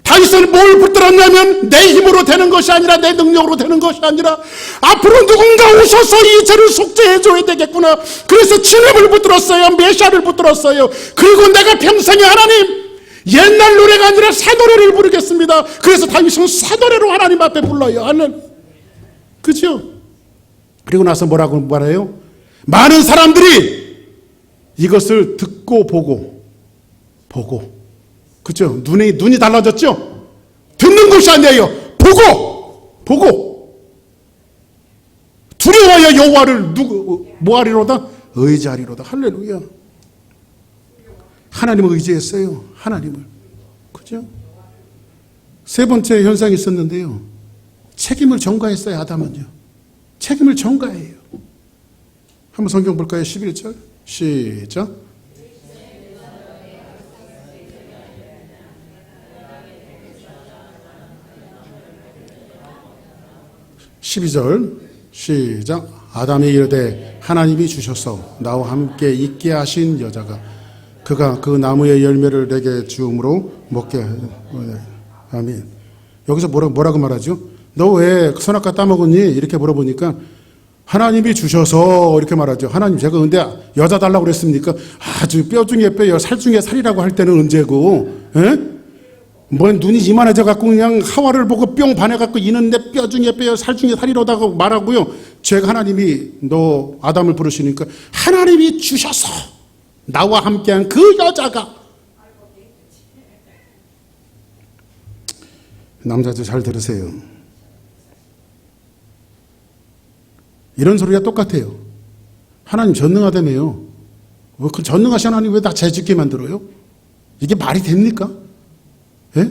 다윗은 뭘 붙들었냐면 내 힘으로 되는 것이 아니라 내 능력으로 되는 것이 아니라 앞으로 누군가 오셔서 이 죄를 속죄해 줘야 되겠구나. 그래서 주님을 붙들었어요. 메시아를 붙들었어요. 그리고 내가 평생에 하나님, 옛날 노래가 아니라 새 노래를 부르겠습니다. 그래서 다윗은 새 노래로 하나님 앞에 불러요. 그죠? 그리고 나서 뭐라고 말해요? 많은 사람들이 이것을 듣고 보고 그죠? 눈이 달라졌죠? 듣는 것이 아니에요. 보고 두려워하여 여호와를 뭐하리로다? 의지하리로다. 할렐루야. 하나님을 의지했어요. 하나님을. 그죠? 세 번째 현상이 있었는데요. 책임을 전가했어요. 아담은요. 책임을 전가해요. 한번 성경 볼까요? 11절 시작. 12절 시작. 아담이 이르되 하나님이 주셔서 나와 함께 있게 하신 여자가 그가 그 나무의 열매를 내게 주음으로 먹게. 아멘. 여기서 뭐라고 말하죠? 너 왜 선악과 따먹었니? 이렇게 물어보니까 하나님이 주셔서 이렇게 말하죠. 하나님, 제가 근데 여자 달라고 그랬습니까? 아주 뼈 중에 뼈요, 살 중에 살이라고 할 때는 언제고? 에? 뭐 눈이 이만해져 갖고 그냥 하와를 보고 뿅 반해 갖고 이는 내 뼈 중에 뼈요, 살 중에 살이로다고 말하고요. 제가 하나님이 너 아담을 부르시니까 하나님이 주셔서 나와 함께한 그 여자가. 남자들 잘 들으세요. 이런 소리가 똑같아요. 하나님 전능하다며요. 그 전능하신 하나님 왜 나 죄짓게 만들어요? 이게 말이 됩니까? 예?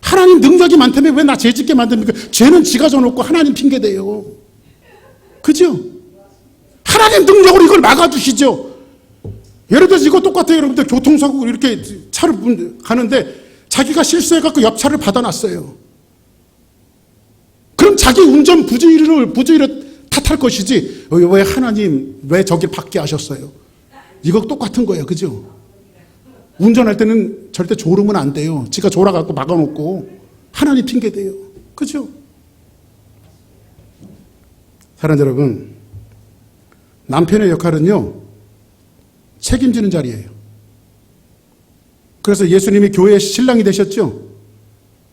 하나님 능력이 많다며 왜 나 죄짓게 만듭니까? 죄는 지가 져놓고 하나님 핑계대요. 그죠? 하나님 능력으로 이걸 막아주시죠. 예를 들어서 이거 똑같아요. 여러분들 교통사고 이렇게 차를 가는데 자기가 실수해갖고 옆차를 받아놨어요. 그럼 자기 운전 부주의를 탓할 것이지 왜 하나님 왜 저길 받게 하셨어요? 이거 똑같은 거예요. 그죠? 운전할 때는 절대 졸으면 안 돼요. 지가 졸아갖고 막아놓고 하나님 핑계대요. 그죠? 사랑하는 여러분, 남편의 역할은요 책임지는 자리예요. 그래서 예수님이 교회의 신랑이 되셨죠?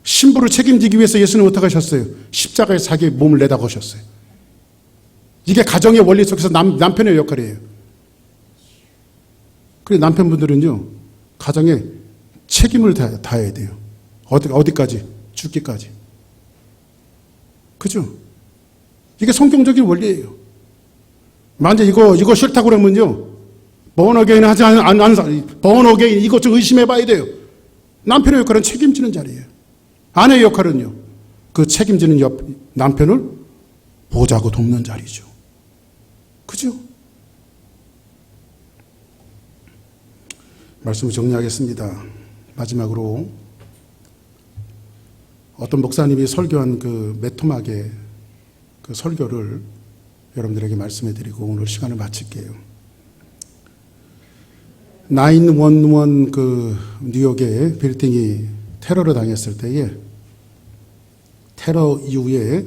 신부를 책임지기 위해서 예수님은 어떻게 하셨어요? 십자가에 자기 몸을 내다 거셨어요. 이게 가정의 원리 속에서 남편의 역할이에요. 그래서 남편분들은요, 가정에 책임을 다해야 돼요. 어디까지? 죽기까지. 그죠? 이게 성경적인 원리예요. 만약 이거 싫다고 그러면요, 번어게인 하지 않는 사람, 번어게인 이것 좀 의심해 봐야 돼요. 남편의 역할은 책임지는 자리예요. 아내의 역할은요, 그 책임지는 남편을 보자고 돕는 자리죠. 그죠? 말씀을 정리하겠습니다. 마지막으로 어떤 목사님이 설교한 그 메토막의 그 설교를 여러분들에게 말씀해 드리고 오늘 시간을 마칠게요. 911 그 뉴욕의 빌딩이 테러를 당했을 때에 테러 이후에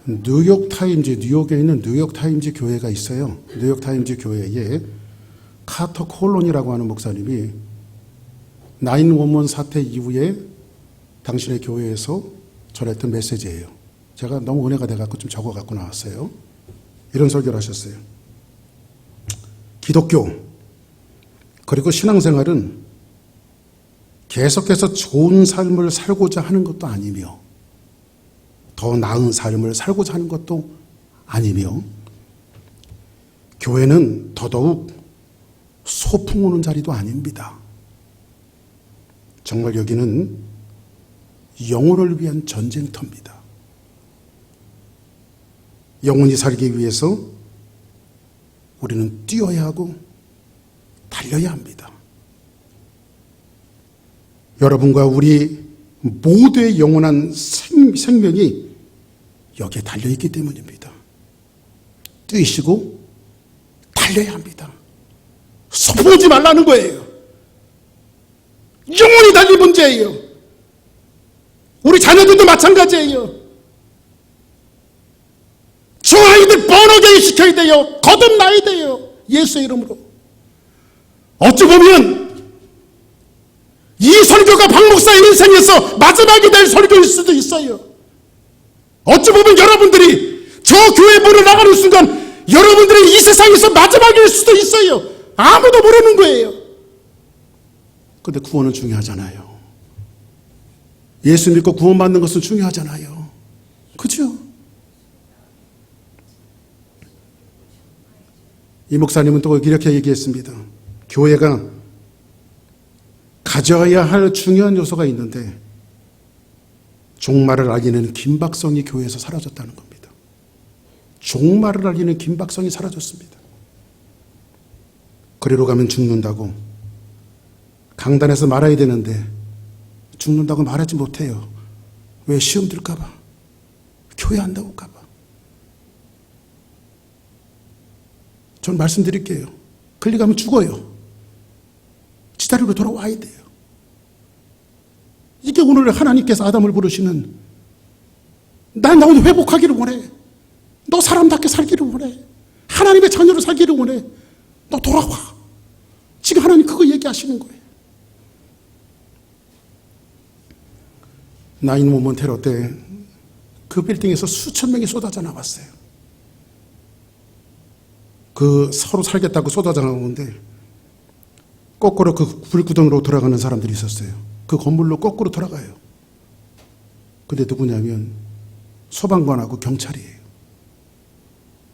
뉴욕에 있는 뉴욕타임즈 교회가 있어요. 뉴욕타임즈 교회에 카터 콜론이라고 하는 목사님이 911 사태 이후에 당신의 교회에서 전했던 메시지예요. 제가 너무 은혜가 돼갖고 좀 적어갖고 나왔어요. 이런 설교를 하셨어요. 기독교 그리고 신앙생활은 계속해서 좋은 삶을 살고자 하는 것도 아니며 더 나은 삶을 살고자 하는 것도 아니며 교회는 더더욱 소풍 오는 자리도 아닙니다. 정말 여기는 영혼을 위한 전쟁터입니다. 영혼이 살기 위해서 우리는 뛰어야 하고 달려야 합니다. 여러분과 우리 모두의 영원한 생명이 여기에 달려있기 때문입니다. 뛰시고 달려야 합니다. 소풍하지 말라는 거예요. 영원히 달릴 문제예요. 우리 자녀들도 마찬가지예요. 저 아이들 번호게임 시켜야 돼요. 거듭나야 돼요. 예수의 이름으로. 어찌 보면 이 설교가 박 목사의 인생에서 마지막이 될 설교일 수도 있어요. 어찌 보면 여러분들이 저 교회 문을 나가는 순간 여러분들이 이 세상에서 마지막일 수도 있어요. 아무도 모르는 거예요. 그런데 구원은 중요하잖아요. 예수 믿고 구원받는 것은 중요하잖아요. 그죠? 이 목사님은 또 이렇게 얘기했습니다. 교회가 가져야 할 중요한 요소가 있는데 종말을 알리는 긴박성이 교회에서 사라졌다는 겁니다. 종말을 알리는 긴박성이 사라졌습니다. 그리로 가면 죽는다고 강단에서 말해야 되는데 죽는다고 말하지 못해요. 왜? 시험 들까봐, 교회 안 나올까봐. 전 말씀드릴게요. 클릭 하면 죽어요. 지자리로 돌아와야 돼요. 이게 오늘 하나님께서 아담을 부르시는, 나 오늘 회복하기를 원해. 너 사람답게 살기를 원해. 하나님의 자녀로 살기를 원해. 너 돌아와. 지금 하나님 그거 얘기하시는 거예요. 911 테러 때 그 빌딩에서 수천 명이 쏟아져 나왔어요. 그 서로 살겠다고 쏟아져 나오는데 거꾸로 그 불구덩이로 돌아가는 사람들이 있었어요. 그 건물로 거꾸로 돌아가요. 근데 누구냐면 소방관하고 경찰이에요.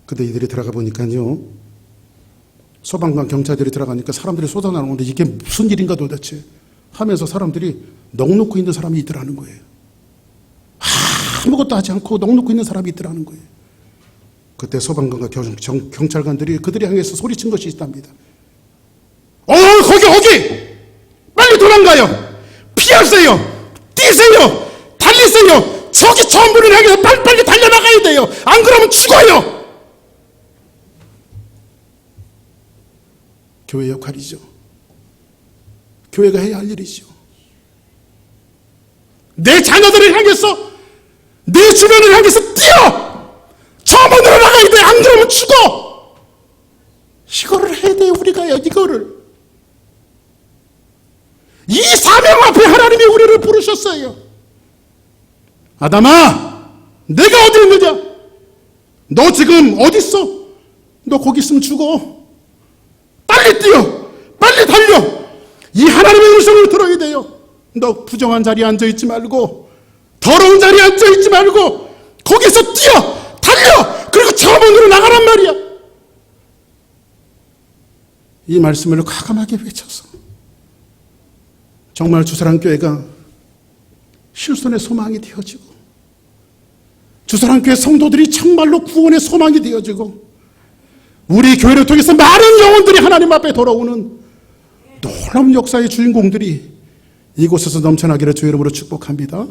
근데 이들이 들어가 보니까요, 소방관 경찰들이 들어가니까 사람들이 쏟아나오는데 이게 무슨 일인가 도대체 하면서 사람들이 넋놓고 있는 사람이 있더라는 거예요. 아무것도 하지 않고 넋놓고 있는 사람이 있더라는 거예요. 그때 소방관과 경찰관들이 그들이 향해서 소리친 것이 있답니다. 거기! 빨리 도망가요! 피하세요! 뛰세요! 달리세요! 저기 저 문을 향해서 빨리 달려나가야 돼요! 안 그러면 죽어요! 교회 역할이죠. 교회가 해야 할 일이죠. 내 자녀들을 향해서, 내 주변을 향해서 뛰어! 저 문으로 나가야 돼! 안 그러면 죽어! 이거를 해야 돼요, 우리가요, 이거를. 이 사명 앞에 하나 하나님이 우리를 부르셨어요. 아담아, 내가 어디 있느냐? 너 지금 어디 있어? 너 거기 있으면 죽어. 빨리 뛰어, 빨리 달려. 이 하나님의 음성을 들어야 돼요. 너 부정한 자리에 앉아있지 말고, 더러운 자리에 앉아있지 말고, 거기서 뛰어, 달려. 그리고 저 문으로 나가란 말이야. 이 말씀을 과감하게 외쳐서 정말 주사랑교회가 실손의 소망이 되어지고, 주사랑교회 성도들이 정말로 구원의 소망이 되어지고, 우리 교회를 통해서 많은 영혼들이 하나님 앞에 돌아오는 놀라운 역사의 주인공들이 이곳에서 넘쳐나기를 주의 이름으로 축복합니다.